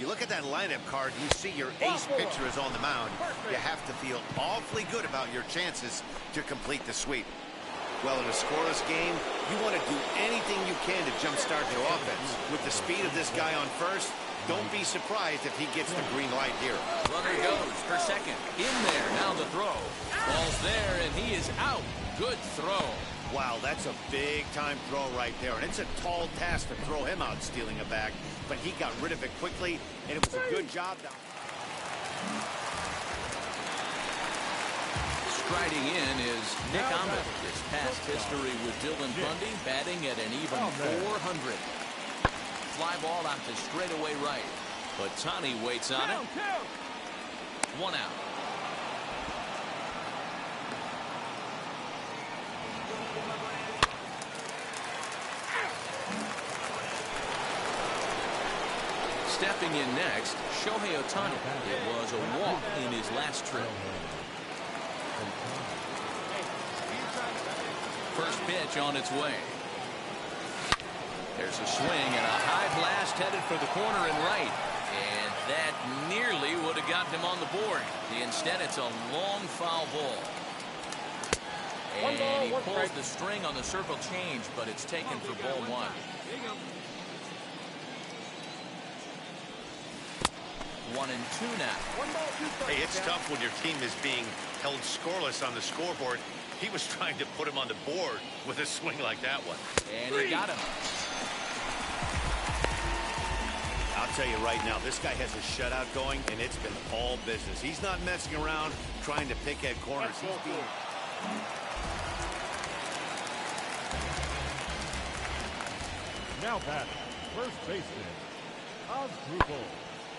Speaker 3: you look at that lineup card, you see your ace pitcher is on the mound. You have to feel awfully good about your chances to complete the sweep. Well, in a scoreless game, you want to do anything you can to jumpstart your offense. With the speed of this guy on first, don't be surprised if he gets the green light here.
Speaker 2: Runner goes for second. In there, now the throw. Ball's there, and he is out. Good throw.
Speaker 3: Wow, that's a big-time throw right there, and it's a tall task to throw him out stealing a bag, but he got rid of it quickly, and it was a good job.
Speaker 2: Striding in is Nick Ahmed. His past history with Dylan Bundy, batting at an even 400. Fly ball out to straightaway right, but Ohtani waits on it. 1 out. Stepping in next, Shohei Ohtani. It was a walk in his last trip. First pitch on its way. There's a swing and a high blast headed for the corner and right. And that nearly would have gotten him on the board. Instead, it's a long foul ball. And he pulls the string on the circle change, but it's taken for ball one. One and two now.
Speaker 3: Hey, it's tough when your team is being held scoreless on the scoreboard. He was trying to put him on the board with a swing like that one.
Speaker 2: And he got him.
Speaker 3: I'll tell you right now, this guy has a shutout going, and it's been all business. He's not messing around trying to pick at corners. He's being...
Speaker 7: Now batting, first baseman, Asdrubal.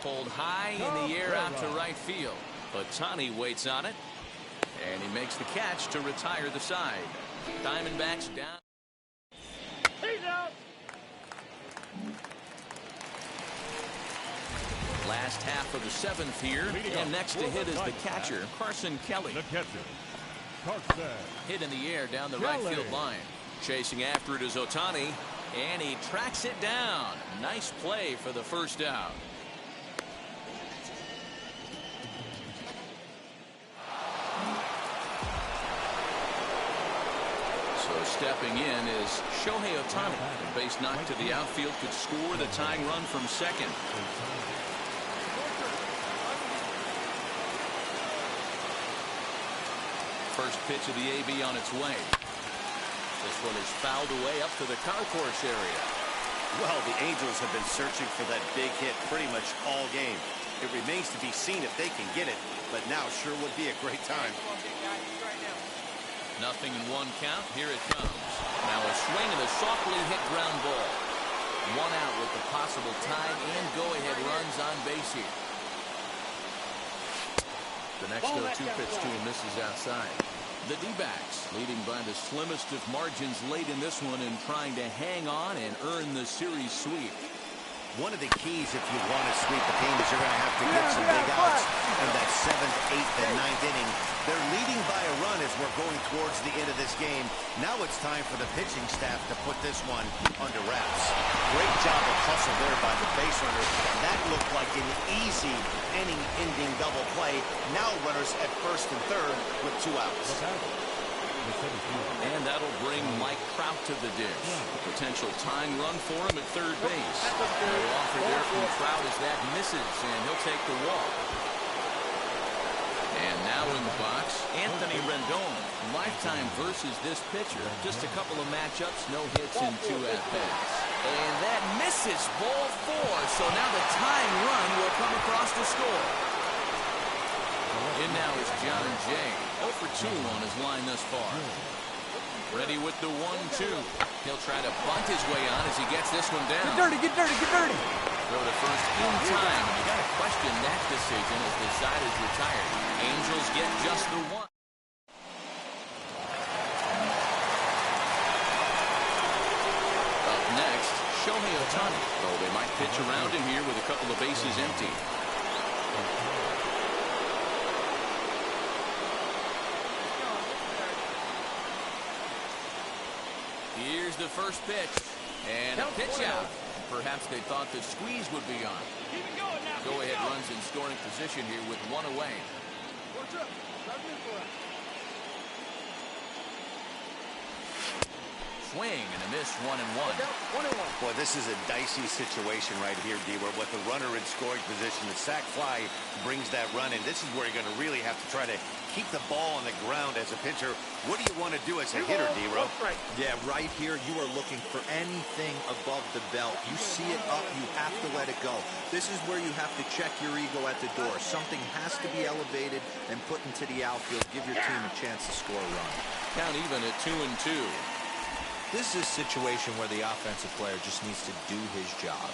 Speaker 2: Pulled high in the air out to right field. But Ohtani waits on it. And he makes the catch to retire the side. Diamondbacks down.
Speaker 6: He's out.
Speaker 2: Last half of the seventh here. And next to hit is the catcher, Carson Kelly.
Speaker 7: The catcher, Carson.
Speaker 2: Hit in the air down the right field line. Chasing after it is Ohtani. And he tracks it down. Nice play for the first out. So stepping in is Shohei Ohtani. The base knock to the outfield could score the tying run from second. First pitch of the AB on its way. This one is fouled away up to the concourse area.
Speaker 3: Well, the Angels have been searching for that big hit pretty much all game. It remains to be seen if they can get it, but now sure would be a great time.
Speaker 2: Nothing in one count. Here it comes. Now a swing and a softly hit ground ball. One out with the possible tie and go-ahead runs on base here. The next 0-2 pitch to him misses outside. The D-backs leading by the slimmest of margins late in this one and trying to hang on and earn the series sweep.
Speaker 3: One of the keys if you want to sweep the game is you're going to have to get some big outs in that 7th, 8th, and 9th inning. They're leading by a run as we're going towards the end of this game. Now it's time for the pitching staff to put this one under wraps. Great job of hustle there by the base runner. That looked like an easy inning-ending double play. Now runners at first and third with 2 outs.
Speaker 2: And that'll bring Mike Trout to the dish. A potential tying run for him at third base. No offer there from Trout as that misses, and he'll take the walk. And now in the box, Anthony Rendon. Lifetime versus this pitcher. Just a couple of matchups, no hits in 2 at-bats. And that misses ball 4. So now the tying run will come across to score. In now is John Jay. 0 for 2 on his line thus far. Ready with the 1-2. He'll try to bunt his way on as he gets this one down.
Speaker 6: Get dirty, get dirty, get dirty.
Speaker 2: Throw to first in time. You got to question that decision as the side is retired. Angels get just the 1. Up next, Shohei Ohtani. Oh, they might pitch around him here with a couple of bases empty. Here's the first pitch. And a pitch out. Perhaps they thought the squeeze would be on. Go-ahead runs in scoring position here with 1 away. Swing and a miss, 1-1.
Speaker 3: Boy, this is a dicey situation right here, D, where with the runner in scoring position, the sac fly brings that run in. This is where you're going to really have to try to keep the ball on the ground as a pitcher. What do you want to do as a hitter, D-Ro?
Speaker 5: Yeah, right here, you are looking for anything above the belt. You see it up, you have to let it go. This is where you have to check your ego at the door. Something has to be elevated and put into the outfield. Give your team a chance to score a run.
Speaker 2: Count even at 2-2.
Speaker 5: This is a situation where the offensive player just needs to do his job.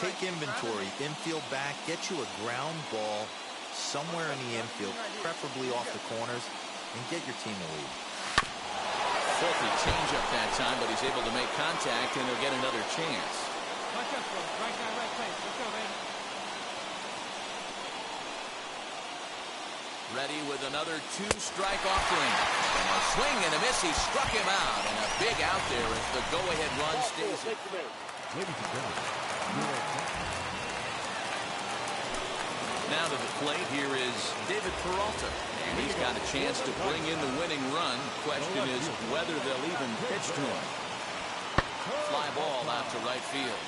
Speaker 5: Take inventory, infield back, get you a ground ball somewhere in the infield, preferably off the corners, and get your team the lead.
Speaker 2: Filthy changeup that time, but he's able to make contact, and he'll get another chance.
Speaker 6: Watch out for him. Right guy, right place. Let's go, baby.
Speaker 2: Ready with another two-strike offering. And a swing and a miss. He struck him out. And a big out there as the go-ahead run stays it. Now to the plate, here is David Peralta. And he's got a chance to bring in the winning run. Question is whether they'll even pitch to him. Fly ball out to right field.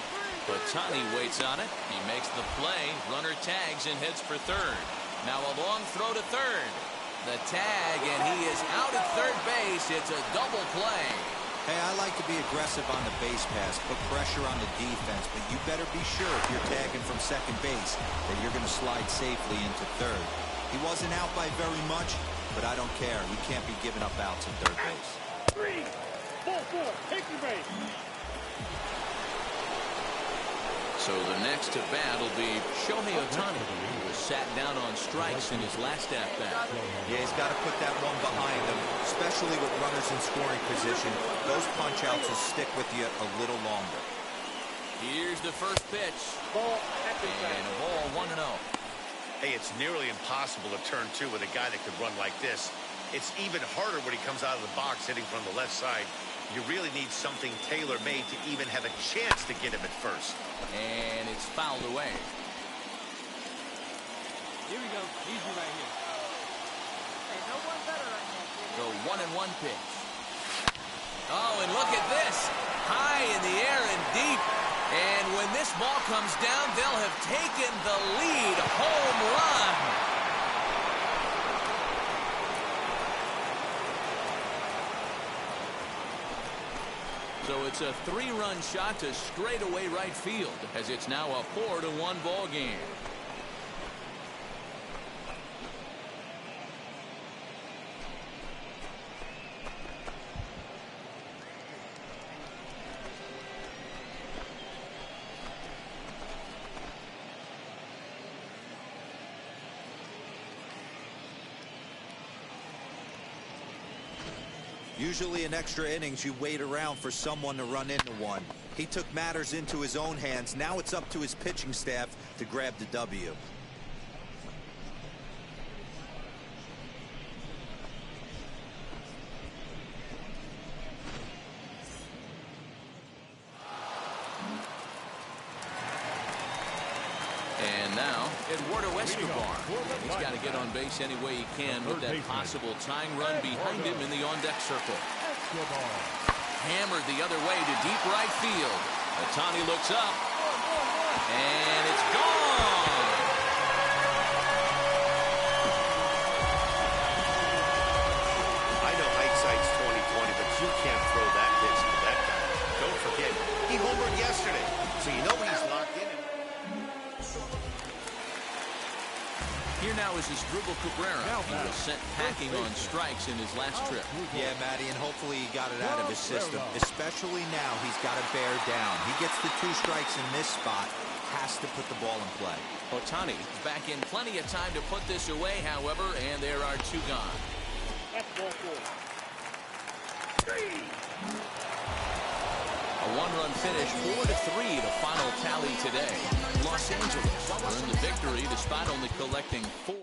Speaker 2: But Ohtani waits on it. He makes the play. Runner tags and heads for third. Now a long throw to third. The tag, and he is out at third base. It's a double play.
Speaker 5: Hey, I like to be aggressive on the base pass, put pressure on the defense, but you better be sure if you're tagging from second base that you're going to slide safely into third. He wasn't out by very much, but I don't care. You can't be giving up outs at third base.
Speaker 6: 3-4, take your base.
Speaker 2: So the next to bat will be Shohei Ohtani, who was sat down on strikes in his last at-bat.
Speaker 5: Yeah, he's got to put that one behind him, especially with runners in scoring position. Those punch-outs will stick with you a little longer.
Speaker 2: Here's the first pitch. And a ball 1-0.
Speaker 3: Hey, it's nearly impossible to turn two with a guy that could run like this. It's even harder when he comes out of the box hitting from the left side. You really need something tailor-made to even have a chance to get him at first.
Speaker 2: And it's fouled away.
Speaker 6: Here we go. Easy right here. Hey, no one better right now.
Speaker 2: The 1-1 pitch. Oh, and look at this. High in the air and deep. And when this ball comes down, they'll have taken the lead. Home run. So it's a 3-run shot to straightaway right field, as it's now a 4-1 ball game.
Speaker 5: Usually in extra innings, you wait around for someone to run into one. He took matters into his own hands. Now it's up to his pitching staff to grab the W.
Speaker 2: And now, Eduardo Escobar. He's got to get on base any way he can with that possible tying run behind him in the on-deck circle. Hammered the other way to deep right field. Ohtani looks up. And it's gone.
Speaker 3: I know hindsight's 20/20, but you can't throw that pitch to that guy. Don't forget, he homered yesterday, so you know he's locked in.
Speaker 2: Here now is Asdrubal Cabrera. He was sent packing on strikes in his last trip.
Speaker 5: Yeah, Matty, and hopefully he got it out of his system. Especially now, he's got to bear down. He gets the 2 strikes in this spot, has to put the ball in play.
Speaker 2: Ohtani back in plenty of time to put this away, however, and there are 2 gone.
Speaker 6: That's ball 4.
Speaker 2: A 1-run finish, 4-3 the final tally today. Los Angeles earned the victory despite only collecting 4.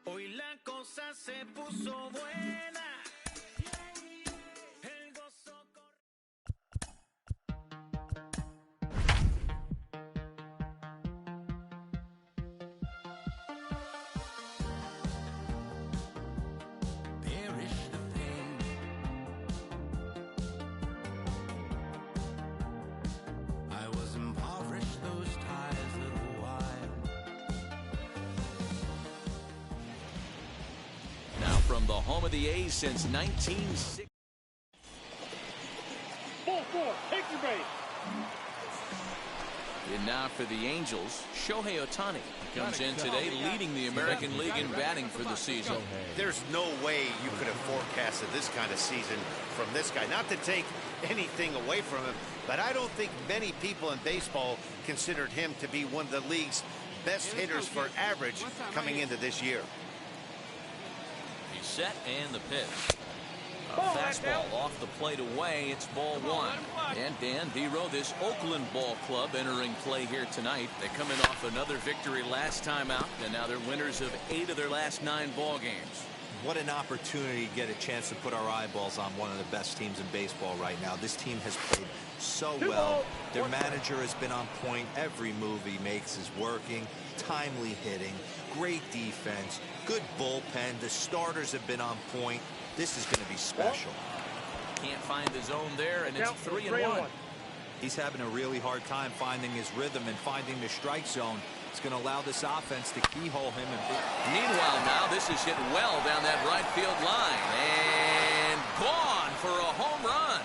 Speaker 4: Hoy la cosa se puso buena.
Speaker 2: From the home of the A's since 1960.
Speaker 6: Ball 4, take your base.
Speaker 2: And now for the Angels, Shohei Ohtani comes in today leading the American League in batting for the season.
Speaker 3: There's no way you could have forecasted this kind of season from this guy. Not to take anything away from him, but I don't think many people in baseball considered him to be one of the league's best hitters for average coming into this year.
Speaker 2: He's set and the pitch. A fastball off the plate away. It's ball one. And Dan Vero, this Oakland ball club entering play here tonight. They're coming off another victory last time out, and now they're winners of 8 of their last 9 ball games.
Speaker 5: What an opportunity to get a chance to put our eyeballs on one of the best teams in baseball right now. This team has played so well. Their manager has been on point. Every move he makes is working. Timely hitting, great defense, good bullpen. The starters have been on point. This is going to be special.
Speaker 2: Can't find the zone there, and it's 3-1.
Speaker 5: He's having a really hard time finding his rhythm and finding the strike zone. It's going to allow this offense to keyhole him.
Speaker 2: Meanwhile, now this is hit well down that right field line and gone for a home run.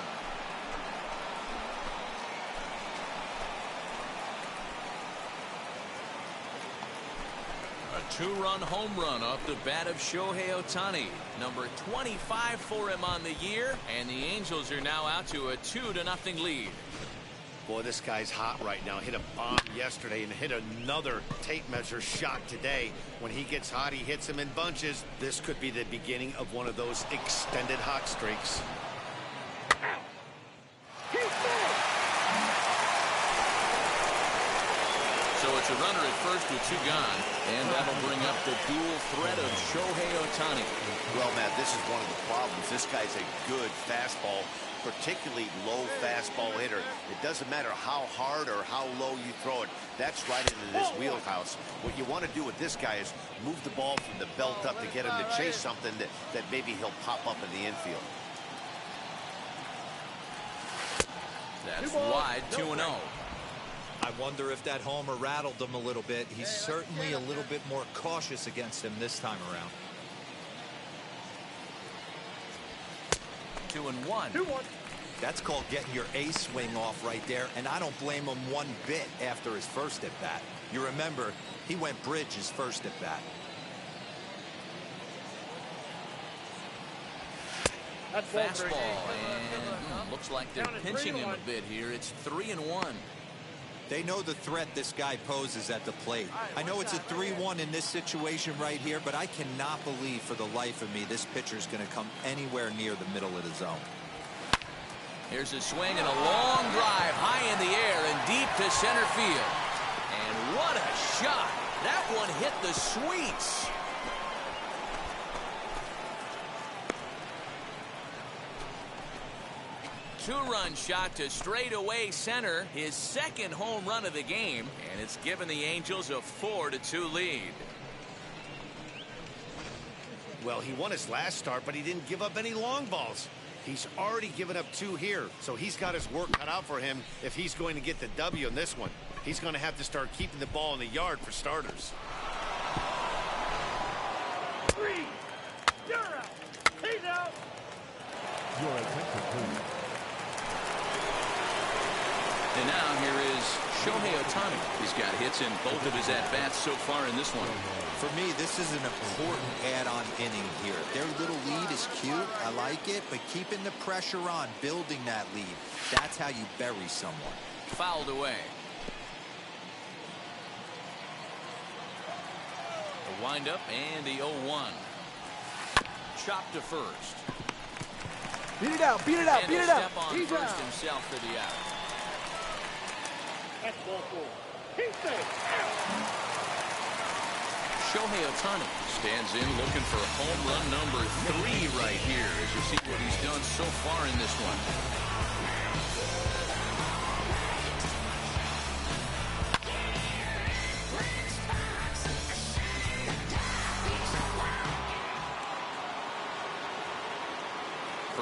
Speaker 2: A 2-run home run off the bat of Shohei Ohtani, number 25 for him on the year, and the Angels are now out to a 2-0 lead.
Speaker 3: Boy, this guy's hot right now. Hit a bomb yesterday and hit another tape measure shot today. When he gets hot, he hits him in bunches. This could be the beginning of one of those extended hot streaks.
Speaker 2: So it's a runner at first with 2 gone, and that'll bring up the dual threat of Shohei Ohtani.
Speaker 3: Well, Matt, this is one of the problems. This guy's a good fastball, particularly low fastball hitter. It doesn't matter how hard or how low you throw it. That's right into this wheelhouse. What you want to do with this guy is move the ball from the belt up to get him to chase something that maybe he'll pop up in the infield.
Speaker 2: That's wide, 2-0.
Speaker 5: I wonder if that homer rattled him a little bit. He's certainly a little bit more cautious against him this time around.
Speaker 2: 2-1.
Speaker 5: That's called getting your A swing off right there, and I don't blame him one bit after his first at bat. You remember, he went bridge his first at bat.
Speaker 2: Fastball, and looks like they're pinching him a bit here. It's 3-1.
Speaker 5: They know the threat this guy poses at the plate. I know it's a 3-1 in this situation right here, but I cannot believe for the life of me this pitcher is going to come anywhere near the middle of the zone.
Speaker 2: Here's a swing and a long drive high in the air and deep to center field. And what a shot. That one hit the sweets. Two-run shot to straightaway center, his second home run of the game, and it's given the Angels a 4-2 lead.
Speaker 3: Well, he won his last start, but he didn't give up any long balls. He's already given up 2 here, so he's got his work cut out for him if he's going to get the W in this one. He's going to have to start keeping the ball in the yard for starters.
Speaker 4: 3. You're out. He's out.
Speaker 7: Your attention, please.
Speaker 2: And now here is Shohei Ohtani. He's got hits in both of his at-bats so far in this one.
Speaker 5: For me, this is an important add-on inning here. Their little lead is cute. I like it, but keeping the pressure on, building that lead, that's how you bury someone.
Speaker 2: Fouled away. The windup and the 0-1. Chopped to first.
Speaker 6: Beat it out, beat it out,
Speaker 2: And
Speaker 6: beat
Speaker 2: he'll
Speaker 6: it out.
Speaker 2: step on
Speaker 6: He's
Speaker 2: first
Speaker 6: out.
Speaker 2: himself for the out.
Speaker 4: That's ball 4. He's safe.
Speaker 2: Shohei Ohtani stands in looking for home run number 3 right here as you see what he's done so far in this one.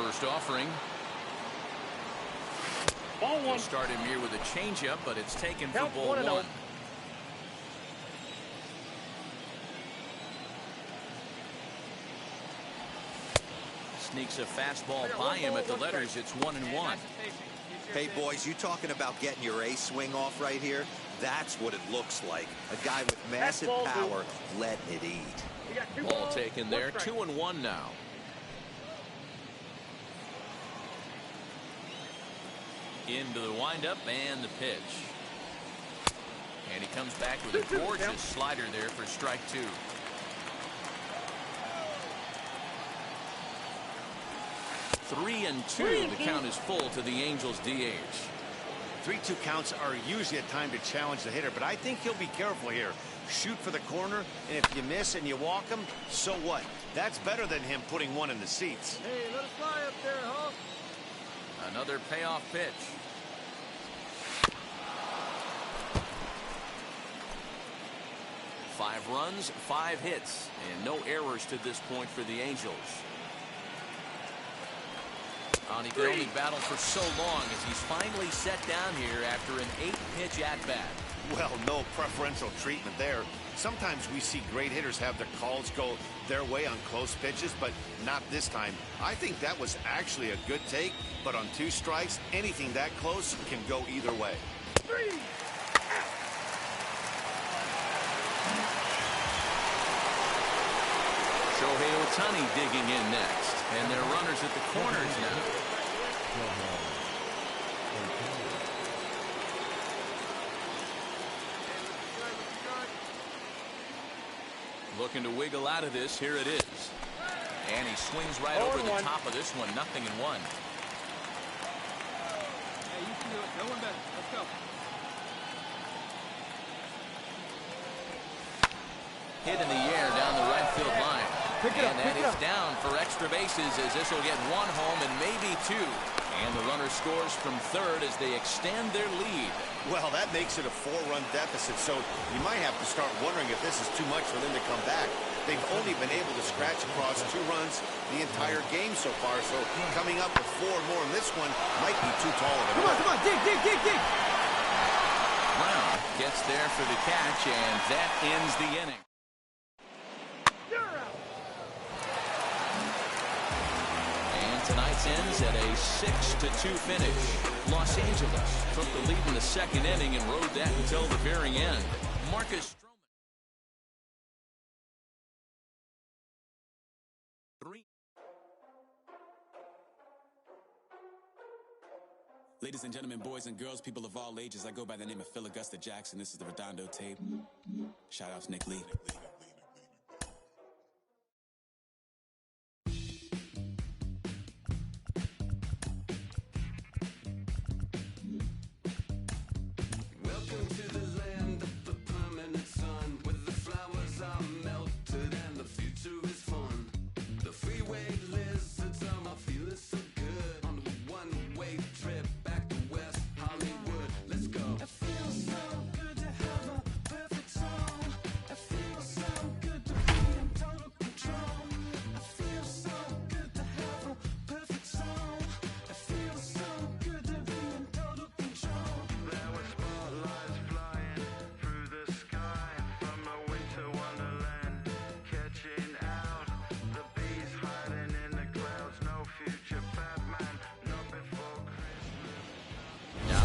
Speaker 2: First offering.
Speaker 4: Ball 1.
Speaker 2: We'll start him here with a changeup, but it's taken for
Speaker 4: Count
Speaker 2: ball
Speaker 4: 1-0.
Speaker 2: 1. Sneaks a fastball by him at the letters. It's 1-1.
Speaker 5: Hey, boys, you talking about getting your A swing off right here? That's what it looks like. A guy with massive power letting it eat.
Speaker 4: You got 2
Speaker 2: Ball
Speaker 4: balls,
Speaker 2: taken
Speaker 4: 1
Speaker 2: there.
Speaker 4: strike.
Speaker 2: 2-1 now. Into the windup and the pitch. And he comes back with a gorgeous slider there for strike 2. 3-2. The count is full to the Angels DH.
Speaker 3: 3-2 counts are usually a time to challenge the hitter, but I think he'll be careful here. Shoot for the corner, and if you miss and you walk him, so what? That's better than him putting one in the seats.
Speaker 6: Hey, let it fly up there, Hulk.
Speaker 2: Another payoff pitch. Five runs, 5 hits, and no errors to this point for the Angels. He could only battle for so long as he's finally set down here after an 8-pitch at-bat.
Speaker 3: Well, no preferential treatment there. Sometimes we see great hitters have their calls go their way on close pitches, but not this time. I think that was actually a good take, but on 2 strikes, anything that close can go either way.
Speaker 2: Shohei Ohtani digging in next, and they're runners at the corners now. Looking to wiggle out of this. Here it is. And he swings right over the top of this one. 0-1.
Speaker 6: Hey, you can do it. No one better. Let's go.
Speaker 2: Hit in the air down the right field line. And that is down for extra bases as this will get 1 home and maybe 2. And the runner scores from third as they extend their lead.
Speaker 3: Well, that makes it a 4-run deficit, so you might have to start wondering if this is too much for them to come back. They've only been able to scratch across 2 runs the entire game so far, so coming up with 4 more in this one might be too tall of a
Speaker 6: Come on, dig.
Speaker 2: Brown gets there for the catch, and that ends the inning. Tonight's ends at a 6-2 finish. Los Angeles took the lead in the 2nd inning and rode that until the very end. Marcus Stroman. 3.
Speaker 10: Ladies and gentlemen, boys and girls, people of all ages, I go by the name of Phil Augusta Jackson. This is the Redondo tape. Shout out to Nick Lee.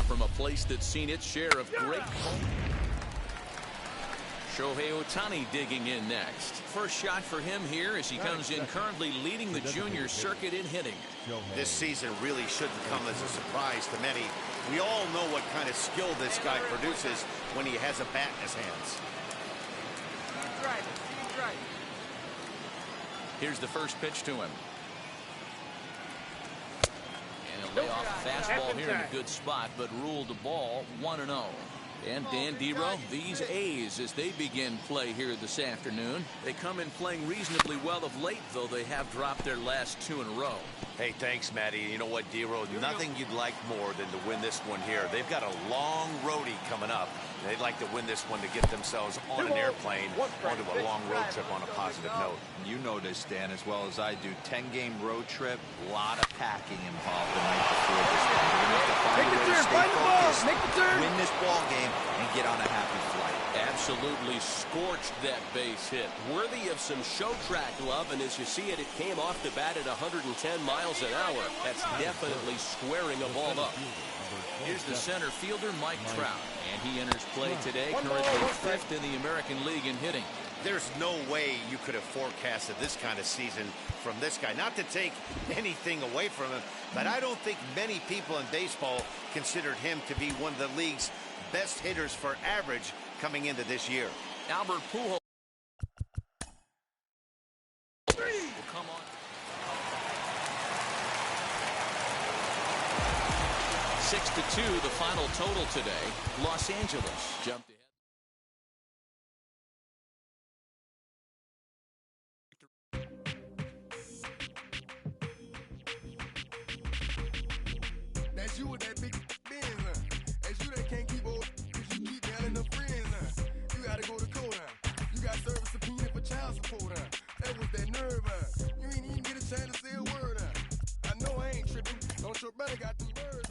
Speaker 2: From a place that's seen its share of great. Shohei Ohtani digging in next. First shot for him here as he comes in currently leading the junior circuit in hitting.
Speaker 3: This season really shouldn't come as a surprise to many. We all know what kind of skill this guy produces when he has a bat in his hands.
Speaker 2: Here's the first pitch to him. Lay off a fastball here in a good spot, but ruled the ball 1-0. And Dan Dero, these A's as they begin play here this afternoon. They come in playing reasonably well of late, though they have dropped their last 2 in a row.
Speaker 3: Hey, thanks, Matty. You know what, Dero? Nothing you'd like more than to win this one here. They've got a long roadie coming up. They'd like to win this one to get themselves on an airplane onto a long road trip on a positive note.
Speaker 5: You know this, Dan, as well as I do. 10-game road trip, a lot of packing involved the night before this one. We're going to have to find a way to stay focused, win this ball game, and get on a happy flight.
Speaker 11: Absolutely scorched that base hit. Worthy of some show track love, and as you see it, it came off the bat at 110 miles an hour. That's definitely squaring a ball up.
Speaker 2: Here's the center fielder, Mike Trout, and he enters play today, currently 5th in the American League in hitting.
Speaker 3: There's no way you could have forecasted this kind of season from this guy. Not to take anything away from him, but I don't think many people in baseball considered him to be one of the league's best hitters for average coming into this year.
Speaker 2: Albert Pujols will come on. 6-2, the final total today. Los Angeles jumped ahead.
Speaker 9: That's you with that big Benz, That's you that can't keep old, cause you keep yelling the friends, You gotta go to court, You got service subpoena for child support, That was that nerve, You ain't even get a chance to say a word, I know I ain't tripping. Don't your brother got them words,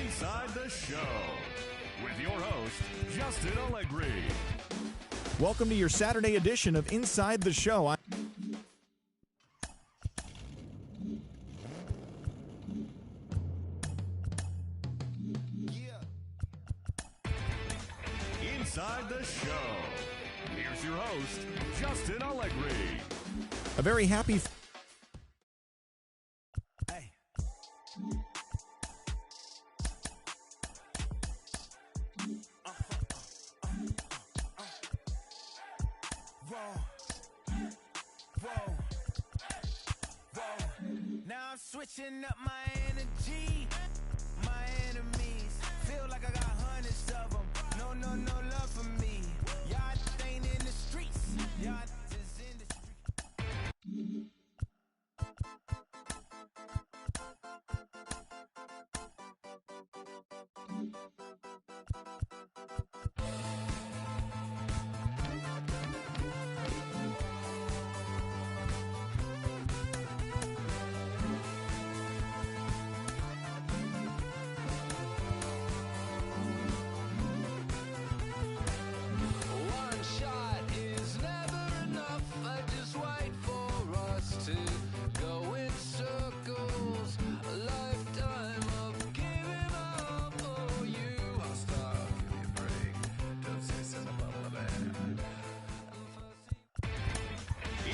Speaker 4: Inside the Show with your host, Justin Allegri.
Speaker 12: Welcome to your Saturday edition of Inside the Show.
Speaker 4: Inside the Show. Here's your host, Justin Allegri.
Speaker 12: A very happy...
Speaker 8: Now I'm switching up my energy. My enemies feel like I got hundreds of them. No love for me. Y'all ain't in the streets. Y'all is in the streets.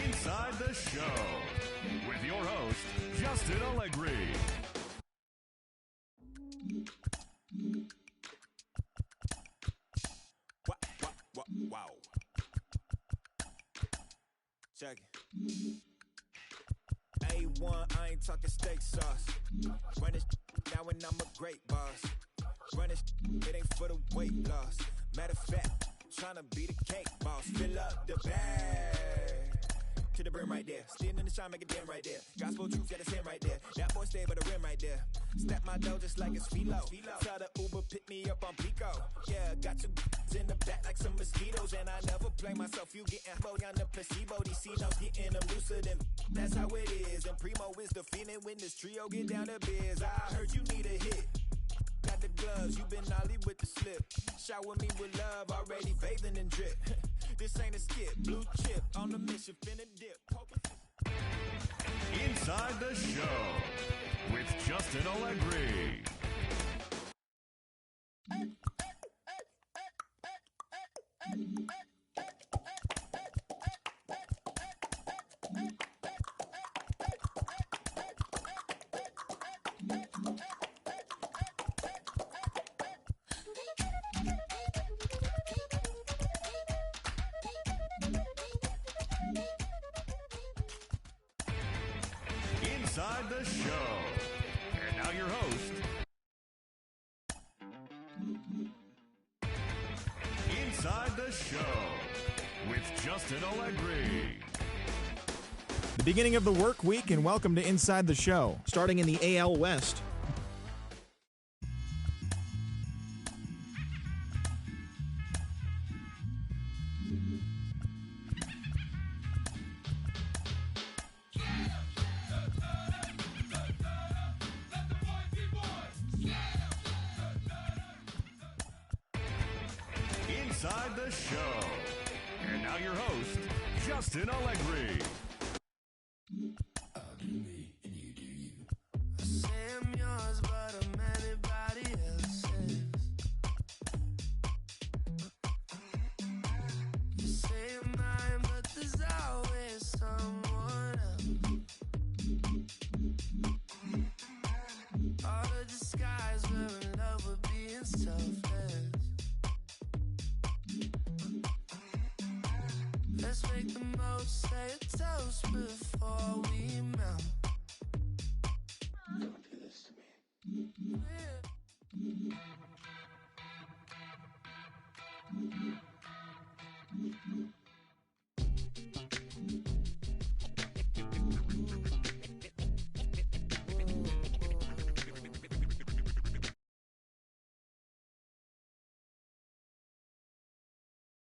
Speaker 4: Inside the Show with your host, Justin Allegri.
Speaker 1: Wow. Check it. A1, I ain't talking steak sauce. Run this now and I'm a great boss. Run this, it ain't for the weight loss. Matter of fact, tryna be the cake boss. Fill up the bag to the brim right there. Standing in the shine, make a dim right there. Gospel truth, got his hand right there. That boy stay by the rim right there. Step my dough just like it's philo. Tell the Uber, pick me up on Pico. Yeah, got two in the back like some mosquitoes. And I never play myself, you getting hold on the placebo. These C-notes getting them looser than that's how it is. And Primo is the feeling when this trio get down to biz. I heard you need a hit. Got the gloves, you been ollie with the slip. Shower me with love, already bathing in drip. This ain't a skip, blue chip on the mission, finna dip.
Speaker 4: Inside the Show with Justin Allegri. Inside the Show. And now your host, Inside the Show.
Speaker 13: Justin Allegri.
Speaker 12: The beginning of the work week, and welcome to Inside the Show.
Speaker 14: Starting in the AL West.
Speaker 13: Inside the Show. And now your host, Justin Allegri.